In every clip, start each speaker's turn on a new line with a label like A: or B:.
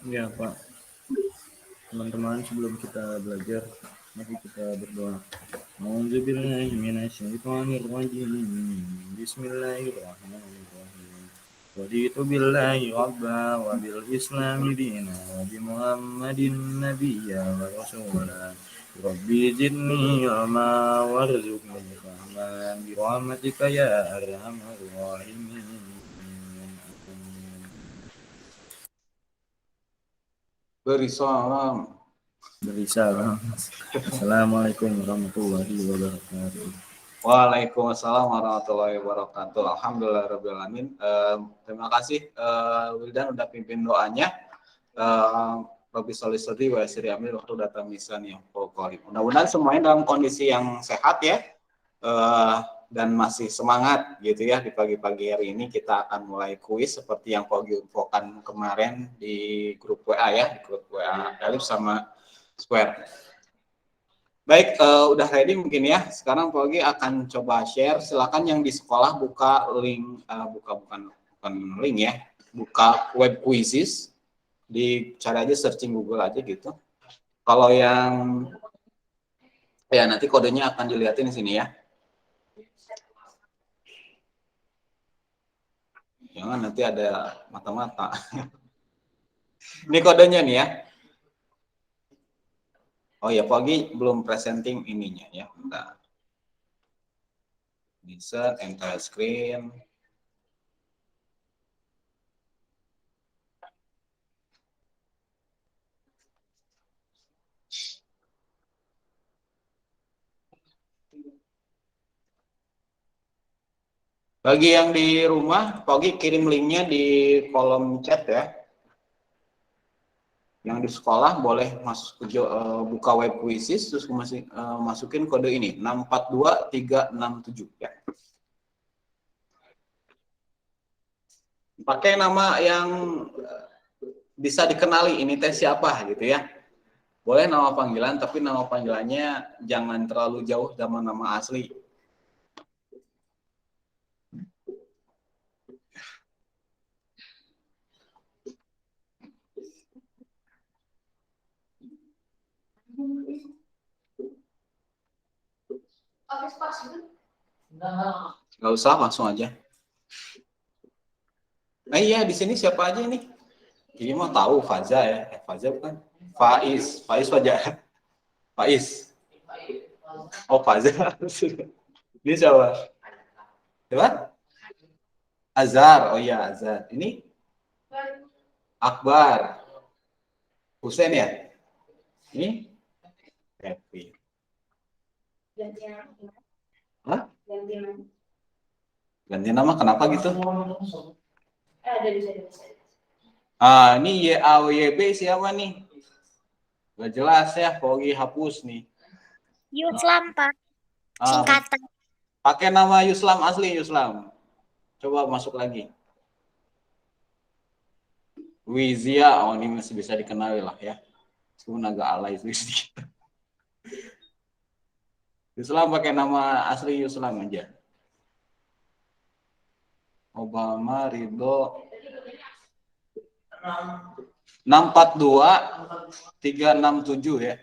A: Ya Pak, teman-teman sebelum kita belajar, mari kita berdoa. A'udzubillahi minasyaitonirrajim. Bismillahirrahmanirrahim. Raditu billahi rabba wa bil islami dina wa bi Muhammadin nabiyya wa rasula. Rabbi zidni ilma warzuqni fahman bi rahmatika ya arhamar rahimin.
B: Beri salam.
A: Berisa. Assalamualaikum warahmatullahi wabarakatuh.
B: Waalaikumsalam warahmatullahi wabarakatuh. Alhamdulillahirabbil alamin. Terima kasih Wildan udah pimpin doanya. Rabbi sholli sadri wa yassir amri wahlul 'uqdatam min lisani yafqahu qawli. Mudah-mudahan semuanya dalam kondisi yang sehat ya. Dan masih semangat gitu ya. Di pagi-pagi hari ini kita akan mulai kuis seperti yang Pogi infokan kemarin di grup WA ya, di grup WA Elif sama Square. Baik, udah ready mungkin ya. Sekarang Pogi akan coba share. Silakan yang di sekolah buka link, bukan link ya, buka web quizzes. Dicari aja, searching Google aja gitu. Kalau yang ya nanti kodenya akan dilihatin di sini ya. Jangan nanti ada mata-mata. Ini kodenya nih ya. Oh ya, Pogi belum presenting ininya ya. Bentar. Insert, entire screen. Bagi yang di rumah, Pogi kirim linknya di kolom chat ya. Yang di sekolah boleh masuk ke buka web quizzes terus masukin kode ini 642367 ya. Pakai nama yang bisa dikenali, ini teh siapa gitu ya. Boleh nama panggilan, tapi nama panggilannya jangan terlalu jauh sama nama asli. Nggak usah, langsung aja. Nah iya, di sini siapa aja ini? Ini mau tahu Faza ya. Faza bukan? Faiz Fajar. Faiz. Oh Faza. Ini siapa? Siapa? Azhar. Oh iya Azhar. Ini Akbar. Husain ya? Ini Happy. Hah? Ganti nama kenapa gitu? Ini YAWYB siapa nih? Gak jelas ya, Pogi hapus nih.
C: Yuslam, Pak. Singkatan.
B: Pakai nama Yuslam asli, Yuslam. Coba masuk lagi. Wizia, oh ini masih bisa dikenali lah ya. Meskipun agak alay sedikit. Yuslam pakai nama asli Yuslam aja. Obama Ridho 642367 ya.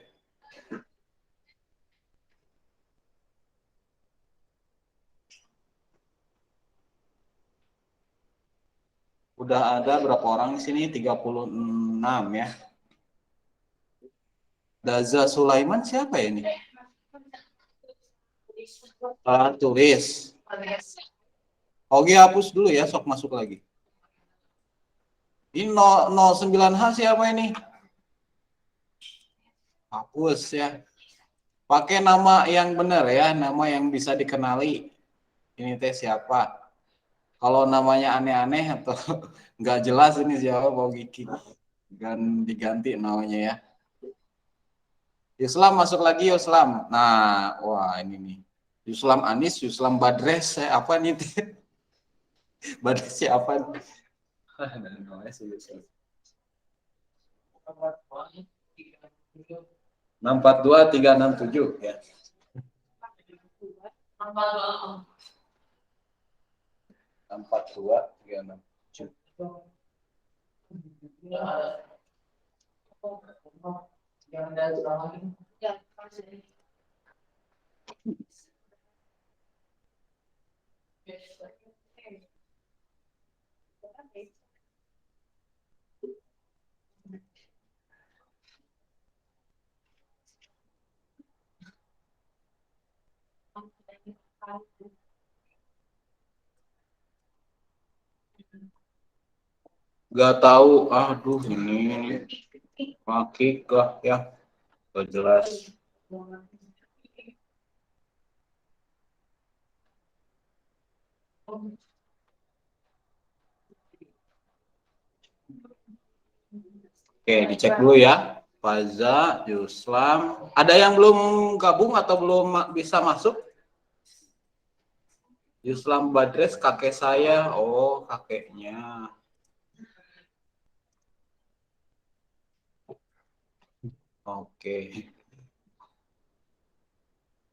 B: Udah ada berapa orang di sini? 36 ya. Daza Sulaiman siapa ya ini? Tulis. Oke, hapus dulu ya, sok masuk lagi. Ini 09H siapa ini? Hapus ya. Pakai nama yang benar ya, nama yang bisa dikenali. Ini teh siapa? Kalau namanya aneh-aneh atau nggak jelas ini siapa, mau Giki. Dan diganti namanya ya. Yuslam masuk lagi, Yuslam. Nah, wah ini nih. Yuslam Anis, Yuslam Badres, apa nih? Badres siapa? 642367 ya. 642367. Gak tahu, aduh ini hakikah ya, gak jelas. Oke, dicek dulu ya. Faza, Yuslam. Ada yang belum gabung atau belum bisa masuk? Yuslam Badres, kakek saya. Oh, kakeknya. Oke.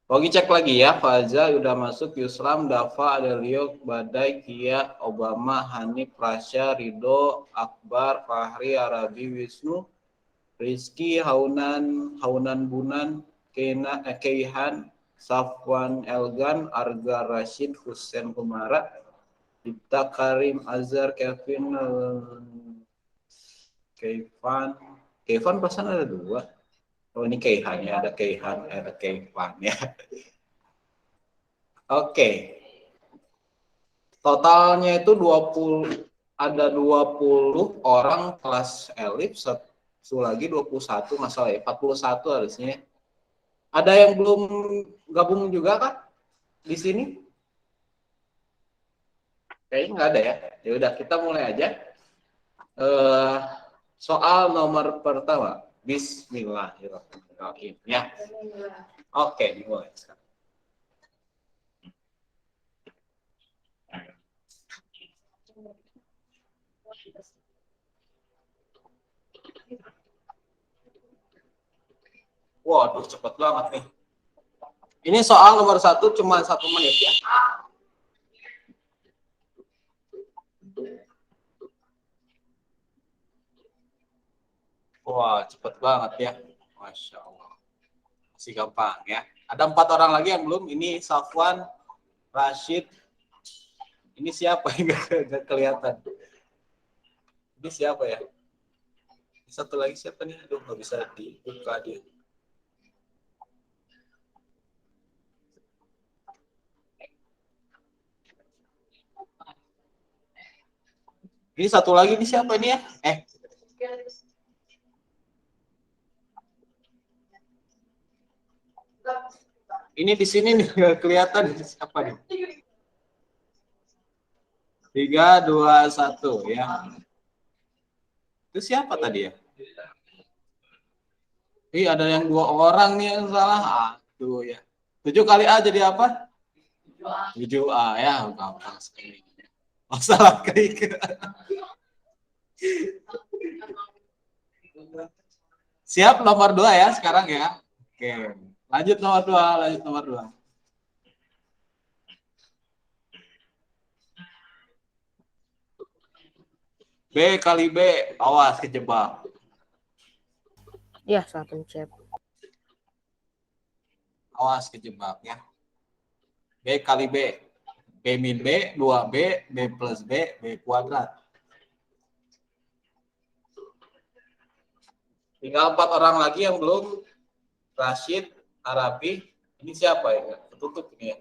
B: Oke, cek lagi ya. Faza udah masuk, Yuslam, Dava, Adelio, Badai, Kia, Obama, Hanif, Rasya, Rido, Akbar, Fahri, Arabi, Wisnu, Rizky, Haunan Bunan, Keihan, Safwan Elgan, Arga Rashid, Husen Kumara, Dipta Karim, Azhar, Kevin, Keivan pasan ada dua. Oh ini Keihan ya, ada Keihan, ada Keivan ya. Oke. Totalnya itu 20, ada 20 orang kelas elit, satu lagi 21 masalah ya, 41 harusnya. Ada yang belum gabung juga Kak di sini? Kayaknya nggak ada ya. Ya udah kita mulai aja. Soal nomor pertama. Bismillahirrahmanirrahim ya. Oke, dimulai sekarang. Waduh, cepet banget nih. Ini soal nomor 1 cuma 1 menit ya. Wah, cepet banget ya. Masya Allah. Masih gampang ya. Ada 4 orang lagi yang belum. Ini Safwan, Rashid. Ini siapa yang nggak kelihatan? Ini siapa ya? Satu lagi siapa nih? Aduh, nggak bisa dibuka dia. Ini satu lagi nih siapa ini ya? Ini di sini nih nggak kelihatan siapa nih? 3, 2, 1 ya. Itu siapa tadi ya? Ada yang 2 orang nih yang salah. Aduh ya. 7 kali A jadi apa? 7A ya, gampang sekali. Masalah kayak Siap nomor 2 ya sekarang ya. Oke. Lanjut nomor 2. B kali B, awas kejebak.
D: Ya, satu cep.
B: Awas kejebak ya. B kali B. B min B, 2B, B plus B, B kuadrat. Tinggal 4 orang lagi yang belum. Rashid, Arabi. Ini siapa ya? Ketutup ini ya.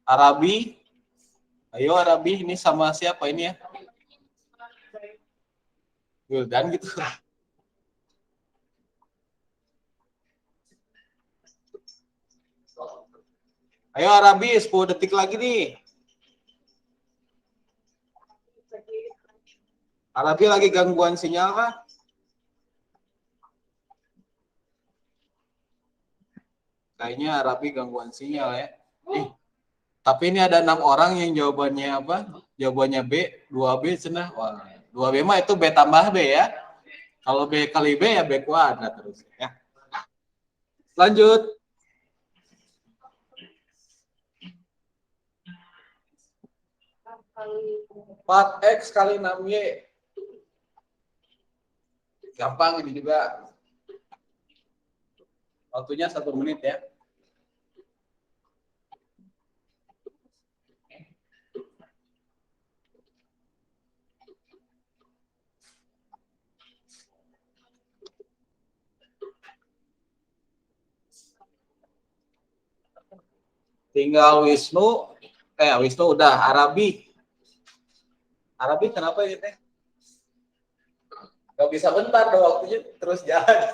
B: Arabi. Ayo Arabi, ini sama siapa ini ya? Wildan gitu. Ayo Arabi, 10 detik lagi nih. Arabi lagi gangguan sinyal kah? Kayaknya Arabi gangguan sinyal ya. Tapi ini ada 6 orang yang jawabannya apa? Jawabannya B, 2B cenah. Wah, 2B mah itu B tambah B ya. Kalau B kali B ya B kuadrat terus ya. Lanjut. 4X kali 6Y. Gampang ini juga. Waktunya 1 menit ya. Tinggal Wisnu udah. Arabi kenapa ini teh? Gak bisa bentar dong, waktunya terus jalan.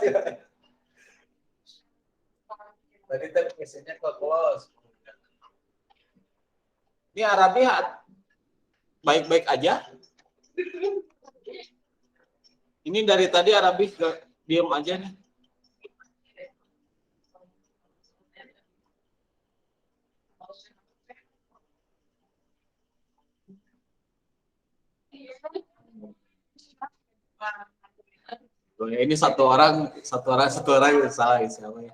B: Tadi teh mesinnya ke close. Ini Arabi baik-baik aja. Ini dari tadi Arabi diem aja nih. Ini satu orang salah siapa ya?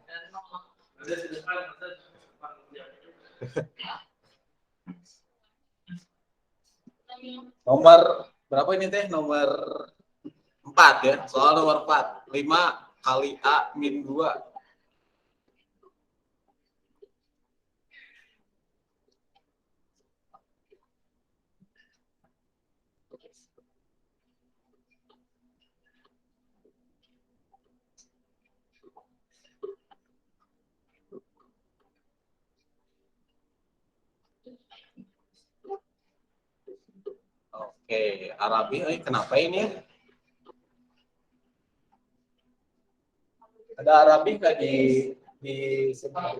B: Nomor berapa ini teh? Nomor 4 ya. Soal nomor 4. 5 kali A min 2. Oke, Arabi, kenapa ini? Ada Arabi nggak di sebelah?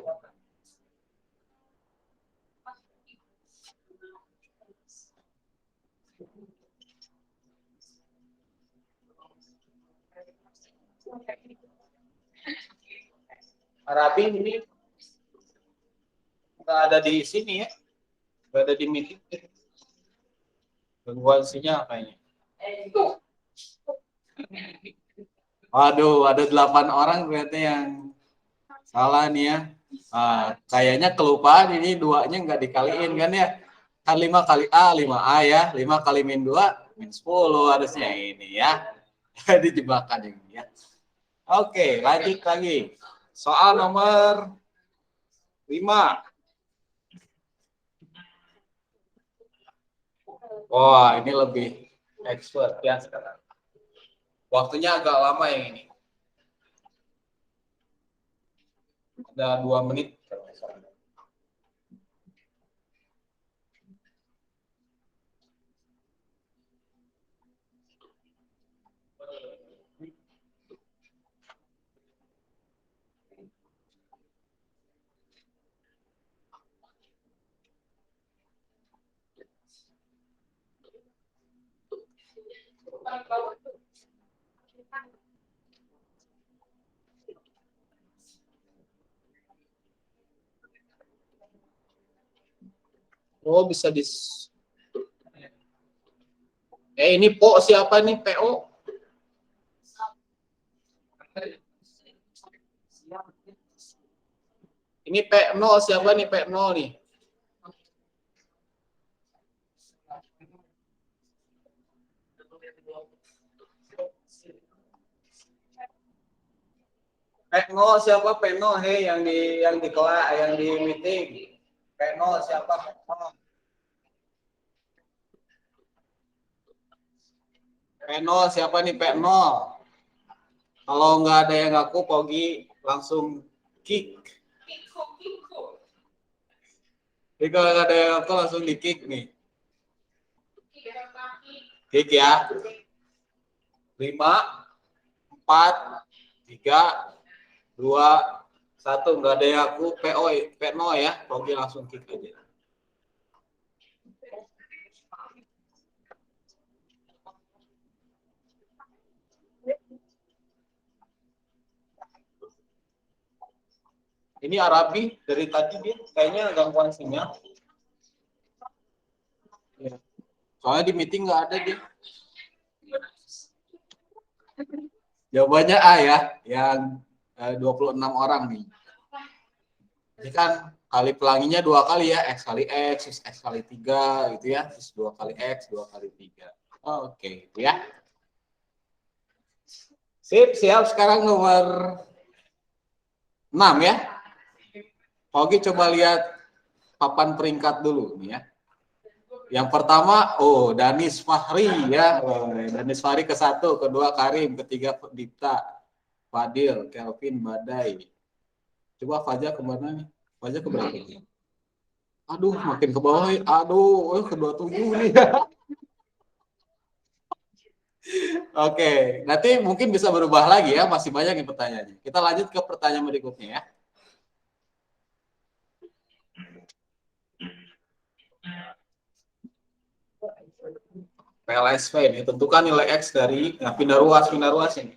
B: Arabi ini nggak ada di sini ya, nggak ada di meeting. Gangguan sinyal kayaknya. Waduh, ada 8 orang ternyata yang salah nih ya. Kayaknya kelupaan ini 2-nya nggak dikaliin kan ya. Kan 5 kali A, 5A ya. 5 kali min 2, min 10 harusnya ini ya. Dijebakan ini ya. Oke, lanjut lagi. Soal nomor 5. Wah, ini lebih expert ya sekarang. Waktunya agak lama yang ini. Ada 2 menit. Oh, bisa ini Po siapa nih? PO? Ini P0 siapa nih? P0 nih. P0 siapa? P0 yang di kelas, yang di meeting. P0 siapa? P0 siapa nih? P0. Kalau nggak ada yang ngaku, Pogi langsung kick. Jadi kalau nggak ada yang ngaku langsung di kick nih. Kick ya. 5, 4, 3, 2, 1. Nggak ada yang ngaku. P0 ya. Pogi langsung kick aja. Ini Arabi dari tadi dia kayaknya gangguan sinyal. Ya. Soalnya di meeting nggak ada dia. Jawabannya A ya, yang 26 orang nih. Ini kan kali pelanginya 2 kali ya, X kali X, terus X kali 3 gitu ya, terus 2 kali X, 2 kali 3. Oke, itu ya. Sip, siap. Sekarang nomor 6 ya. Oke, coba lihat papan peringkat dulu nih ya. Yang pertama, Danis Fahri ya. Danis Fahri ke-1, kedua Karim, ketiga Dita, Fadil, Kelvin, Badai. Coba Fajar kemana nih? Fajar ke berapa? Aduh, makin ke bawah. Aduh, ke-27 nih. Oke, nanti mungkin bisa berubah lagi ya. Masih banyak yang pertanyaannya. Kita lanjut ke pertanyaan berikutnya ya. PLSV ini tentukan nilai X dari pindah ruas ini.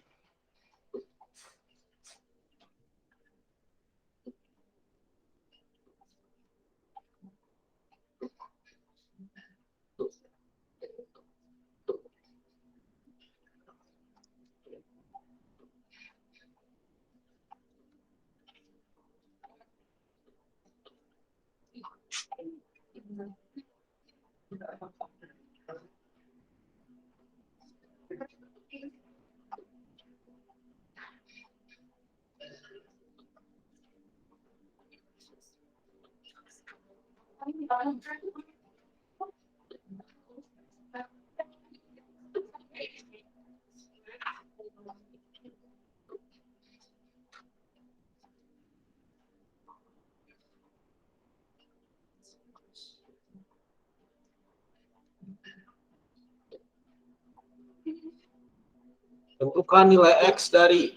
B: Tentukan nilai X dari,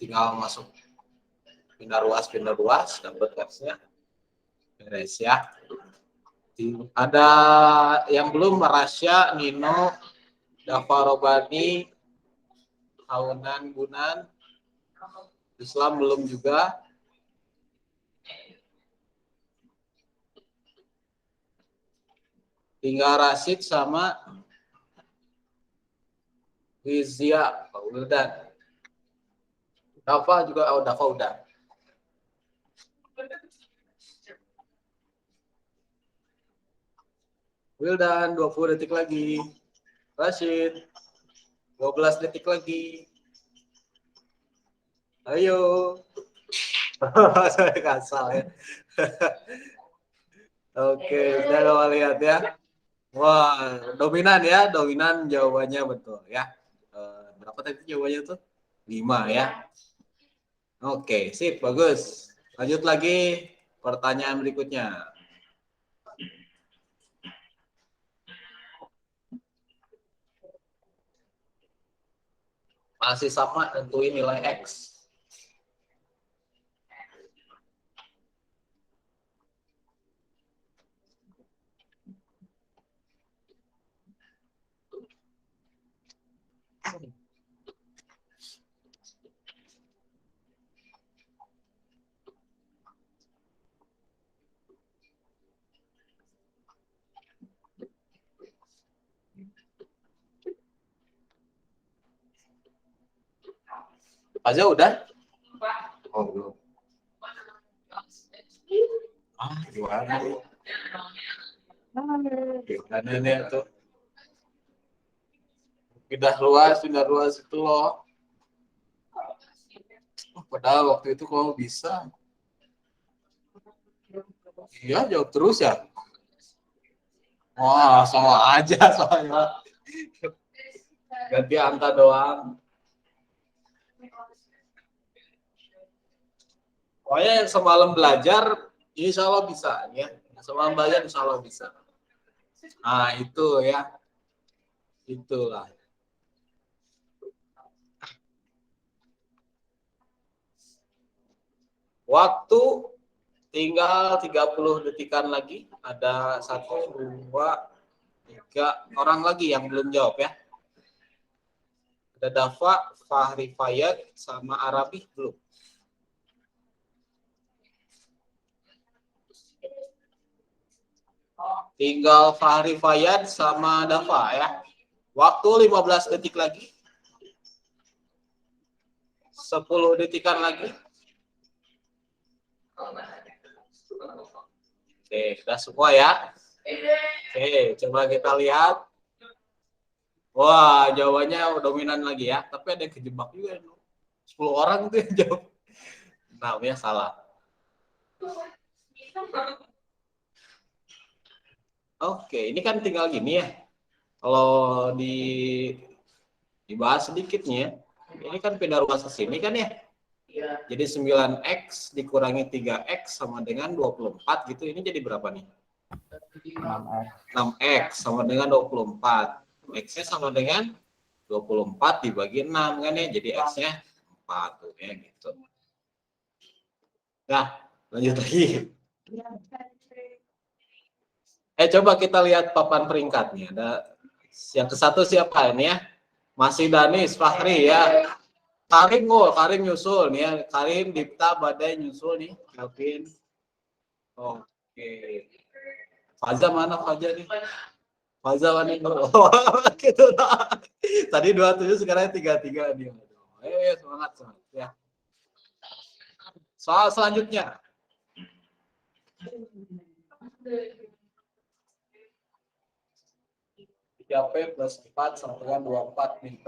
B: tinggal masuk pindah ruas, dapat X-nya. Beres ya. Ada yang belum, Rasya, Nino, Dava Robani, Aunan Gunan, Islam belum juga. Tinggal Rasid sama Wizia, Wildan. Dava juga, Dava udah. Wildan, 20 detik lagi. Rashid, 12 detik lagi. Ayo. Saya kasar ya. Oke, kita coba lihat ya. Wah, dominan ya, dominan jawabannya betul ya. Berapa tadi jawabannya tuh? 5 ya. Oke, sip, bagus. Lanjut lagi pertanyaan berikutnya. Masih sama, tentuin nilai X. Aja udah? Oh, belum. Gimana? Gimana nih tuh? Pindah ruas itu loh. Padahal waktu itu kalau bisa. Iya, jawab terus ya. Wah, sama aja soalnya. Ganti angka doang. Pokoknya yang semalam belajar, insya Allah bisa ya. Semalam belajar insya Allah bisa. Nah, itu ya. Itulah. Waktu tinggal 30 detikan lagi. Ada 1, 2, 3 orang lagi yang belum jawab ya. Ada Dava, Fahri Fayad, sama Arabi belum. Tinggal Fahri Fayad sama Dava ya. Waktu 15 detik lagi. 10 detikan lagi. Oke, udah semua ya. Oke, coba kita lihat. Wah, jawabannya dominan lagi ya. Tapi ada yang kejebak juga. 10 orang tuh yang jawab. Namanya salah. Oke, ini kan tinggal gini ya. Kalau dibahas sedikitnya ya. Ini kan pindah ruas ke sini kan ya. Jadi 9X dikurangi 3X sama dengan 24 gitu. Ini jadi berapa nih? 6X sama dengan 24. X-nya sama dengan 24 dibagi 6 kan ya. Jadi X-nya 4 tuh ya gitu. Nah, lanjut lagi. Coba kita lihat papan peringkatnya. Ada yang ke satu siapa ini ya? Masih Danis, Fahri ya. Karim nyusul nih ya. Karim, Dipta, Badai nyusul nih. Kelvin. Oke. Faza mana Faza nih? Faza mana? Gitu lah. Tadi 27 sekarang 33 nih. Semangat ya. Soal selanjutnya. 3P plus 4 sama dengan 24 min P.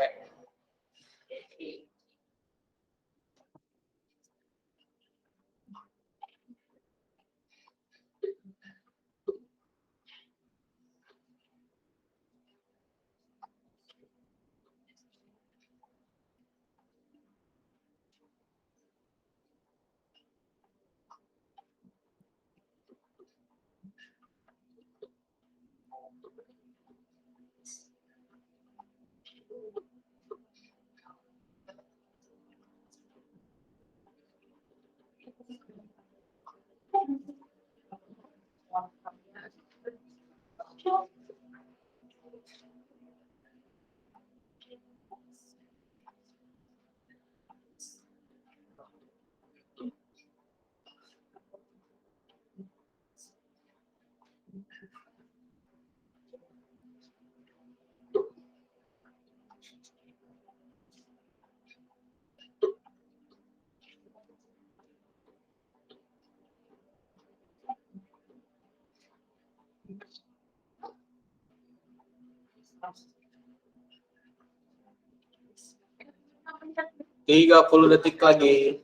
B: Tiga 30 detik lagi.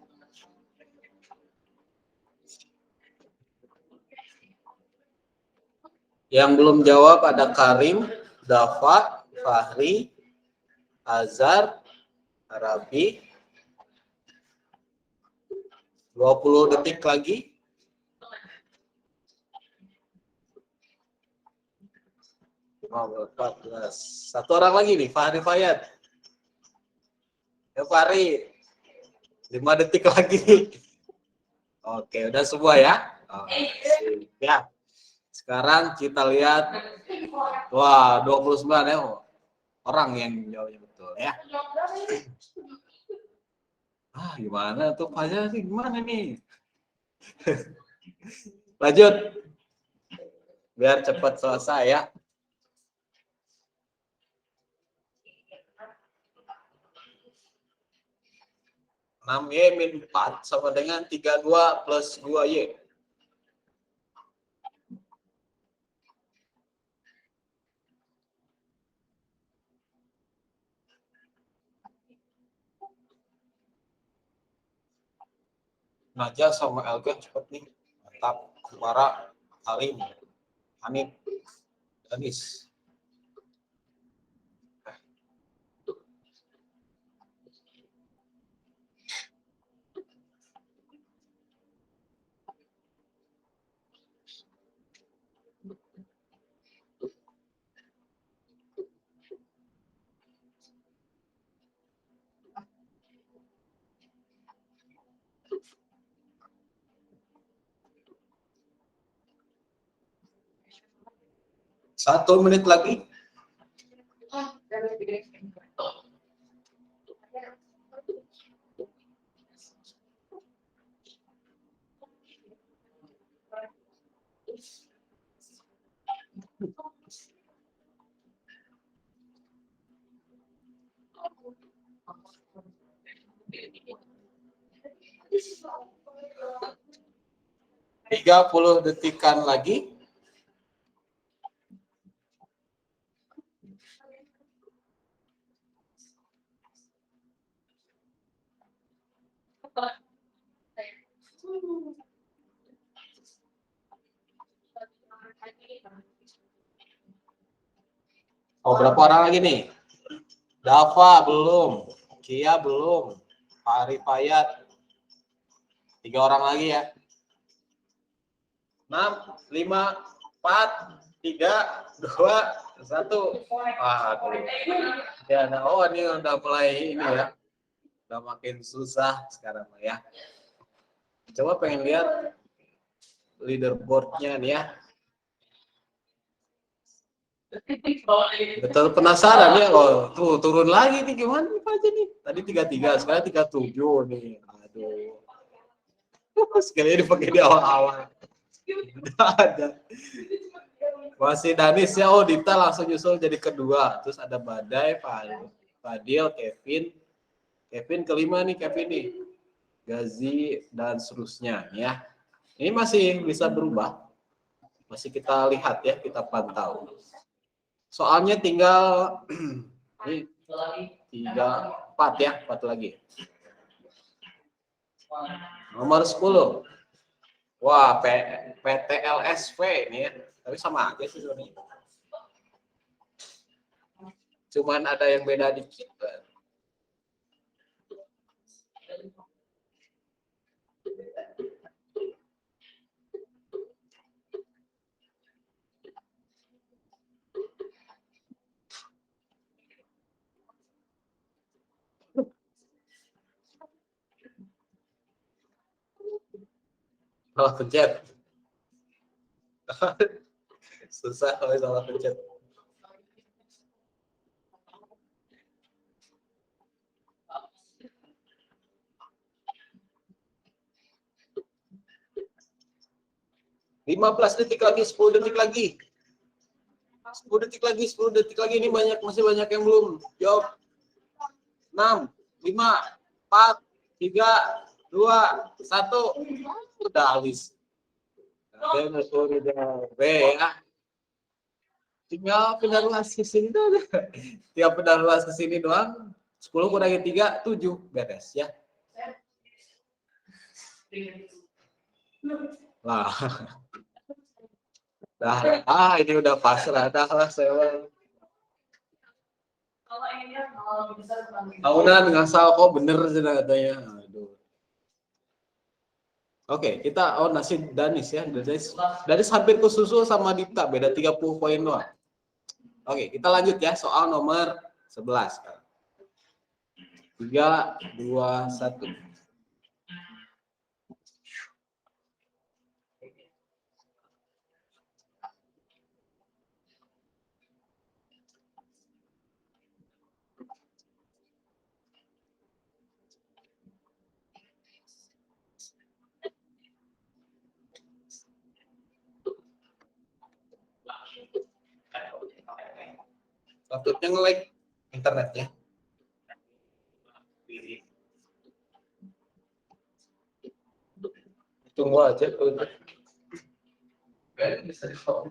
B: Yang belum jawab ada Karim, Dafa, Fahri, Azhar, Arabi. 20 detik lagi. Oh, 14. Satu orang lagi nih, Fahri Fayad. Ya Fahri. 5 detik lagi. Oke, udah semua ya. Ya. Sekarang kita lihat. Wah, 29 ya. Orang yang jawabnya betul ya. Gimana tuh aja sih? Gimana nih? Lanjut. Biar cepat selesai ya. 6Y min 4 sama dengan 32 plus 2Y. Najah sama Elgan cepet nih. Mantap. Kumara, Halim, Hanif, Danis. Satu menit lagi. 30 detikan lagi. Oh, berapa orang lagi nih? Dava belum, Kia belum, Ari Payat. 3 orang lagi ya. 6, 5, 4, 3, 2, 1. Aduh. Ya, nah, oh ini udah mulai ini ya. Udah makin susah sekarang ya. Coba pengen lihat leaderboardnya nih ya. Betul penasaran ya. Oh, tuh turun lagi nih gimana nih Pak aja nih. Tadi 33, sekarang 37 nih. Aduh. Sekali dipakai di awal-awal. Udah ada. Masih Danis ya. Oh, Dita langsung nyusul jadi kedua. Terus ada Badai, Fadil, Kevin. Kevin kelima nih, Kevin nih. Gazi dan seterusnya ya. Ini masih bisa berubah. Masih kita lihat ya, kita pantau. Soalnya tinggal ini 3, 4 ya, 4 lagi. Nomor 10. Wah, PTLSV ini ya. Tapi sama aja sih sebenarnya. Cuman ada yang beda dikit. Salah pencet. Susah kalau salah pencet. Belas detik lagi, 10 detik lagi. 10 detik lagi, 10 detik lagi. Ini masih banyak yang belum jawab. 6, 5, 4, 3, 2, 1. Udah habis. B ya. Tinggal pindah luas ke sini doang. Tiap pindah luas ke sini doang. 10 kurangi 3, 7. Beres ya. Lah. Nah, ini udah pasrah dah lah saya. Tahunan ngasal kok bener sih katanya. Aduh. Oke, kita nasib Danis ya. Danis hampir kesusul sama Dita, beda 30 poin doang. Oke, kita lanjut ya soal nomor 11. 3, 2, 1. Laptopnya nge-lag internetnya. Tunggu aja tuh. Bisa di-stop.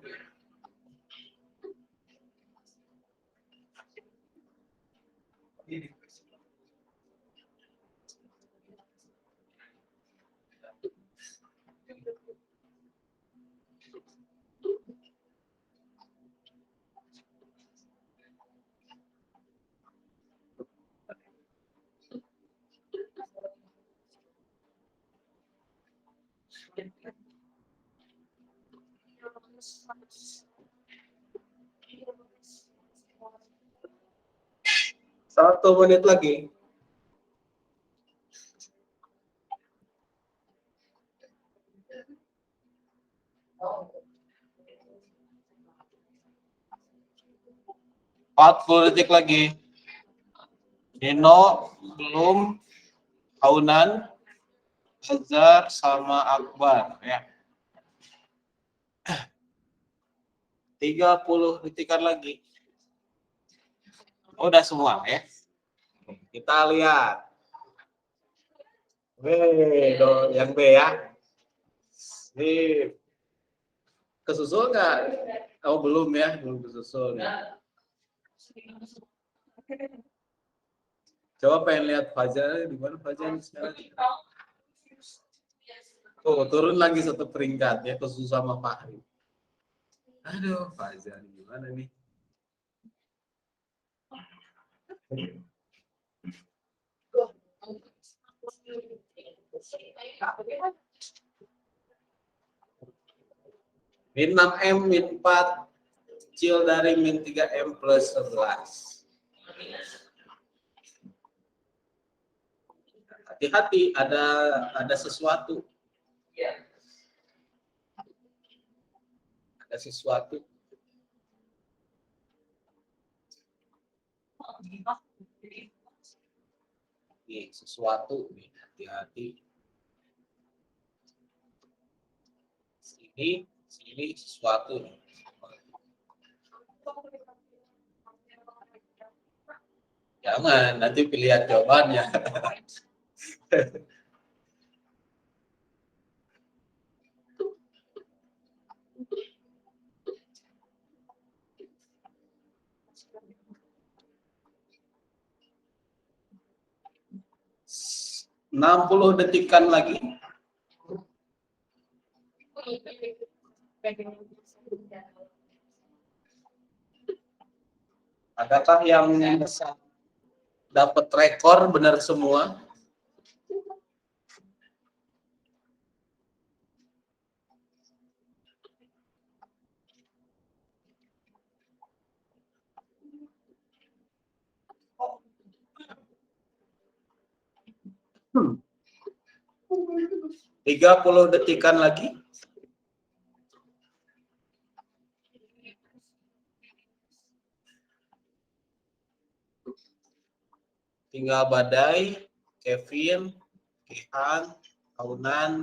B: Satu menit lagi. Empat 40 detik lagi. Nino belum, Aunan, Azhar sama Akbar ya. 30 detikan lagi. Udah semua ya. Kita lihat. Yang B ya. Sip. Kesusul nggak? Oh belum ya, belum kesusul ya. Coba pengen lihat Fajar di mana Fajar sekarang. Oh turun lagi satu peringkat ya, kesusul sama Fahri. Aduh Fajar gimana nih? Min 6M, min 4, kecil dari min 3M plus 11. Hati-hati, ada sesuatu. Ada sesuatu. Nih, sesuatu nih, hati-hati. Sini sesuatu nih. Jangan, nanti pilihan jawabannya. Enam 60 detikan lagi. Adakah yang bisa dapat rekor benar semua? Hmm. 30 detikan lagi. Tinggal Badai, Kevin, Kihan, Aunan,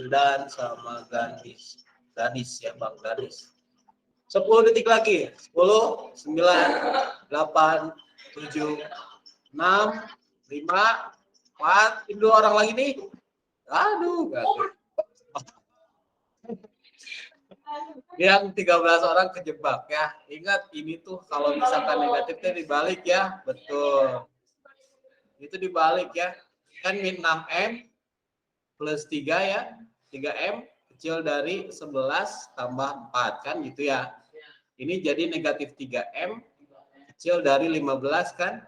B: dan sama Ganis. Ganis ya Bang Ganis. 10 detik lagi. 10, 9, 8, 7, 6, 5, 4. Ini 2 orang lagi nih. Aduh, gagal. Yang 13 orang kejebak ya. Ingat ini tuh kalau misalkan negatifnya dibalik ya. Betul. Itu dibalik ya. Kan min 6M plus 3 ya. 3M kecil dari 11 tambah 4 kan gitu ya. Ini jadi negatif 3M kecil dari 15 kan.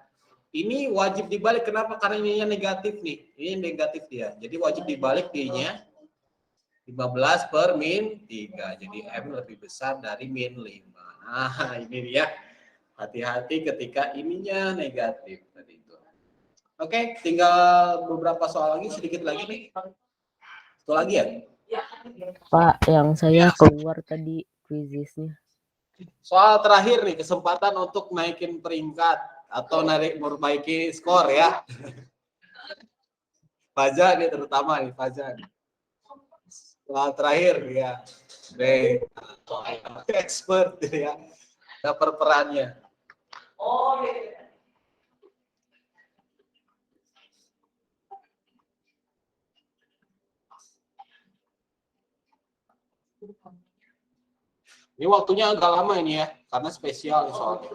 B: Ini wajib dibalik. Kenapa? Karena ininya negatif nih. Ini negatif dia. Jadi wajib dibalik dia-nya 15 per min 3. Jadi M lebih besar dari min 5. Nah ini dia. Hati-hati ketika ininya negatif tadi itu. Oke, tinggal beberapa soal lagi, sedikit lagi nih. Satu lagi ya?
D: Pak, yang saya keluar tadi quizisnya.
B: Soal terakhir nih, kesempatan untuk naikin peringkat atau memperbaiki skor ya. Fajar nih terutama nih, Fajar. Soal terakhir ya. Nih, expert ya. Ada perperannya. Oh, iya. Ini waktunya agak lama ini ya, karena spesial nih soalnya.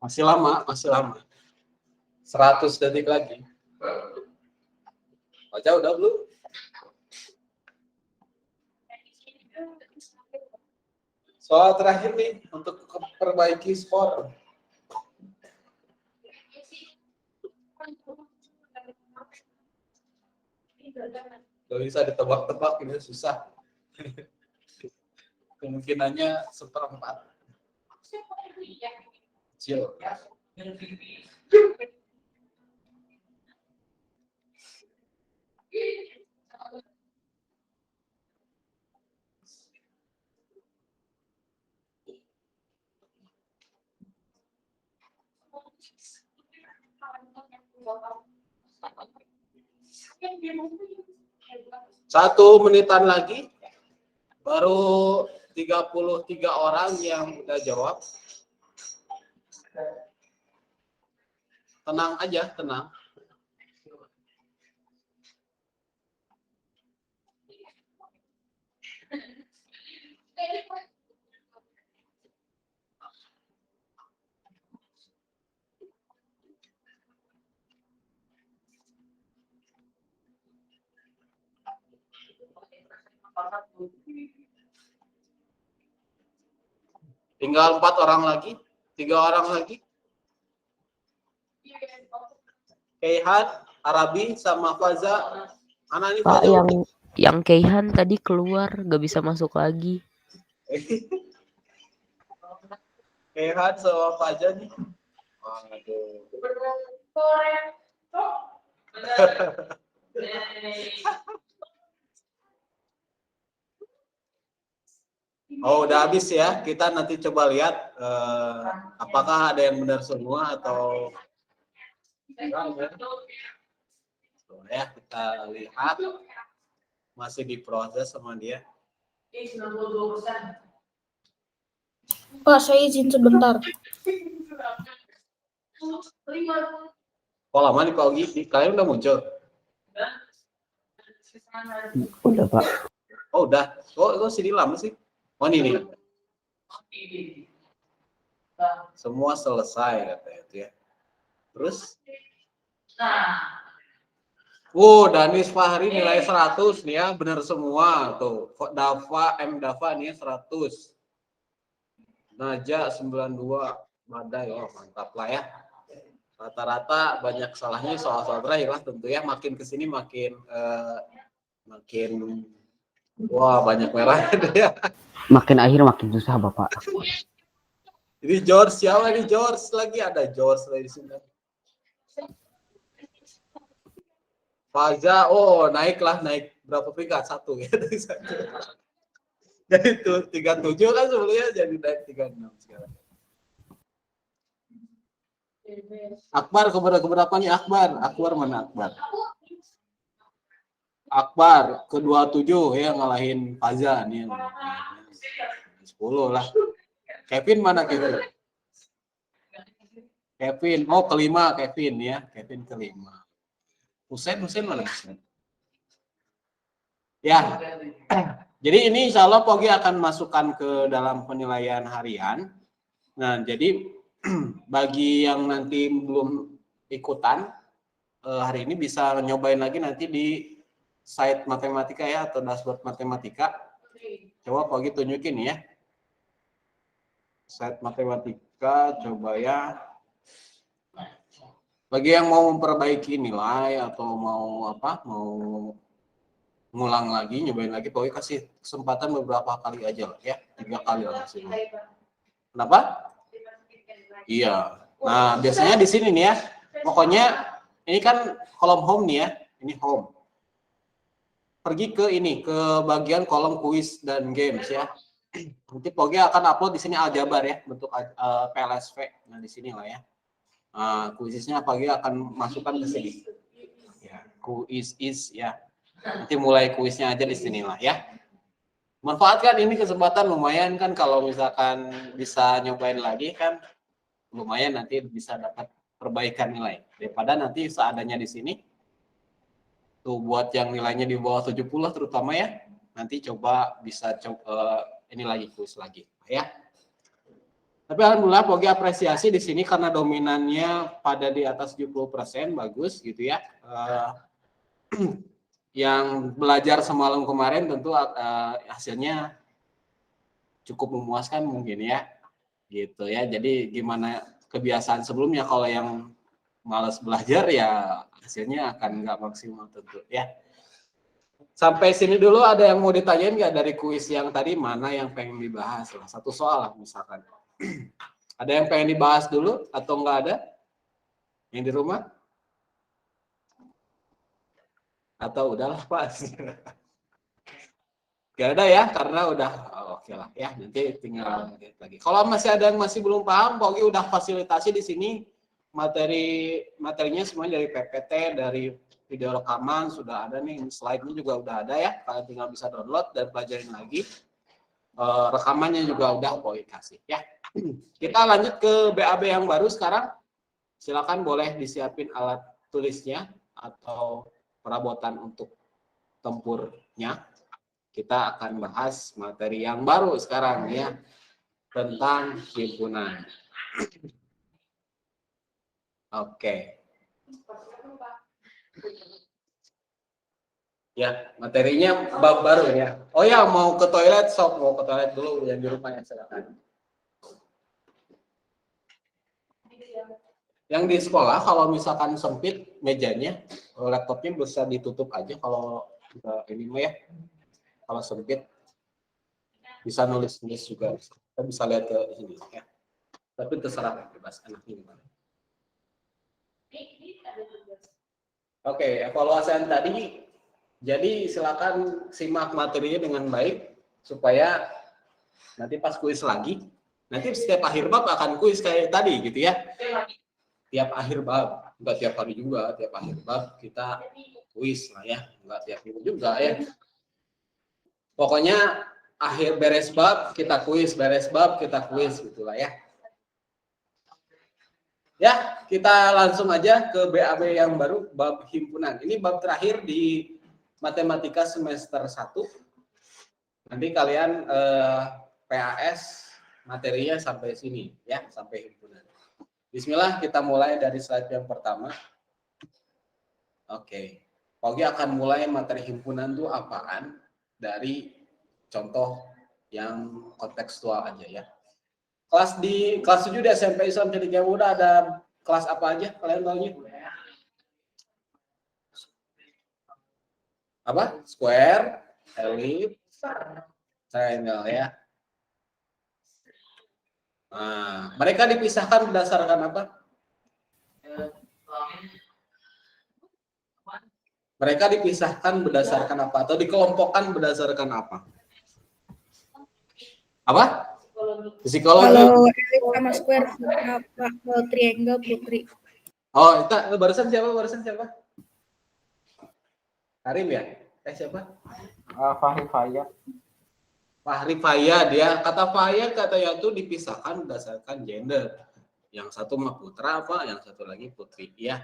B: Masih lama, masih lama. 100 detik lagi. Baca udah belum? Soal terakhir nih untuk perbaiki skor. Gak bisa ditebak-tebak, ini susah. Kemungkinannya 1/4. Kecil. Satu menitan lagi, baru 33 orang yang udah jawab. Tenang aja, tenang. Tinggal 4 orang lagi, 3 orang lagi. Keihan, Arabi, sama Faza. Anak ini
D: Pak,
B: Faza.
D: yang Keihan tadi keluar, gak bisa masuk lagi.
B: Keihan sama Faza nih. Waduh. Oh, udah habis ya. Kita nanti coba lihat apakah ada yang benar semua atau enggak. Ya, kita lihat. Masih diproses sama dia.
C: Pak, saya izin sebentar.
B: Oh, lama nih Pak Ogi. Kalian udah muncul?
D: Udah, Pak.
B: Oh, udah. Kok sini lama sih? Oh, ini. Semua selesai katanya itu ya. Terus? Danis Fahri nilai 100 nih ya, benar semua tuh. Dava nih 100. Naja 92, Badai, oh mantap lah ya. Rata-rata banyak salahnya soal-soal terakhir lah tentu ya, makin kesini makin wah banyak merah ya.
E: Makin akhir makin susah Bapak.
B: Ini George siapa nih? George lagi ada George lagi di sini. Faza, naik berapa peringkat? 1 ya dari 1. Jadi itu 37 kan sebelumnya jadi naik 36 sekarang. Akbar keberapa nih Akbar? Akbar mana Akbar? Akbar ke-27 ya ngalahin Faza nih. 10 lah. Kevin mana Kevin? Kevin, kelima Kevin ya. Kevin kelima. Husein mana Husein? Ya. Jadi ini insya Allah Pogi akan masukkan ke dalam penilaian harian. Nah, jadi bagi yang nanti belum ikutan hari ini bisa nyobain lagi nanti di site matematika ya atau dashboard matematika. Coba Pogi tunjukin ya. Site matematika coba ya. Bagi yang mau memperbaiki nilai atau mau ngulang lagi, nyobain lagi, Pogi kasih kesempatan beberapa kali aja lah ya, 3 kali lah maksimal. Kenapa? Iya. Nah, biasanya di sini nih ya. Pokoknya ini kan kolom home nih ya. Ini home. Pergi ke bagian kolom kuis dan games ya. Nanti Pogi akan upload di sini aljabar ya, bentuk PLSV. Nah, di sini lah ya. Kuisnya Pogi akan masukkan ke sini. Ya, kuis ya. Nanti mulai kuisnya aja di sinilah ya. Manfaatkan ini kesempatan, lumayan kan kalau misalkan bisa nyobain lagi kan lumayan nanti bisa dapat perbaikan nilai daripada nanti seadanya di sini. Tuh buat yang nilainya di bawah 70 terutama ya. Nanti coba bisa ini lagi kuis lagi ya. Tapi alhamdulillah Pogi apresiasi di sini karena dominannya pada di atas 70%, bagus gitu ya. Yang belajar semalam kemarin tentu hasilnya cukup memuaskan mungkin ya, gitu ya. Jadi gimana kebiasaan sebelumnya, kalau yang malas belajar ya hasilnya akan nggak maksimal tentu ya. Sampai sini dulu ada yang mau ditanyain nggak dari kuis yang tadi, mana yang pengen dibahas lah, satu soal lah misalkan. Ada yang pengen dibahas dulu atau nggak ada yang di rumah? Atau udahlah Pak? Gak ada ya, karena udah oke lah ya, nanti tinggal lihat lagi. Kalau masih ada yang masih belum paham, Pogi udah fasilitasi di sini materinya semuanya dari PPT, dari video rekaman sudah ada nih, slide-nya juga udah ada ya, kalian tinggal bisa download dan pelajarin lagi. Rekamannya juga udah Pogi kasih ya. Kita lanjut ke BAB yang baru sekarang. Silakan boleh disiapin alat tulisnya atau perabotan untuk tempurnya. Kita akan bahas materi yang baru sekarang ya, tentang himpunan. Oke. Ya, materinya bab baru ya. Oh ya, mau ke toilet, sok mau ke toilet dulu yang di rumah ya, silakan. Yang di sekolah kalau misalkan sempit mejanya, laptopnya bisa ditutup aja kalau ini mah ya. Kalau sempit bisa nulis juga, kita bisa lihat ke sini ya. Tapi terserah bebas anaknya gimana. Oke, evaluasi tadi. Jadi silakan simak materinya dengan baik supaya nanti pas kuis lagi, nanti setiap akhir bab akan kuis kayak tadi gitu ya. Tiap akhir bab, enggak tiap hari juga, tiap akhir bab kita kuis lah ya, enggak tiap minggu juga ya. Pokoknya akhir beres bab kita kuis, beres bab kita kuis gitulah ya. Ya, kita langsung aja ke BAB yang baru, bab himpunan. Ini bab terakhir di matematika semester 1. Nanti kalian PAS materinya sampai sini ya, sampai himpunan. Bismillah, kita mulai dari slide yang pertama. Oke. Pogi akan mulai materi himpunan itu apaan? Dari contoh yang kontekstual aja ya. Kelas 7 di SMP Islam Cendekia Muda ada kelas apa aja? Kalian tahunya? Apa? Square, ellipse, triangle ya. Nah, mereka dipisahkan berdasarkan apa? Mereka dipisahkan berdasarkan apa? Atau dikelompokkan berdasarkan apa? Apa? Psikologi.
C: Kalau ellipse sama square, kalau triangle Putri.
B: Oh, itu barusan siapa? Karim ya? Siapa?
E: Fahri Faya.
B: Fahri Faya, dia kata Faya katanya itu dipisahkan berdasarkan gender. Yang satu mah putra apa, yang satu lagi putri ya.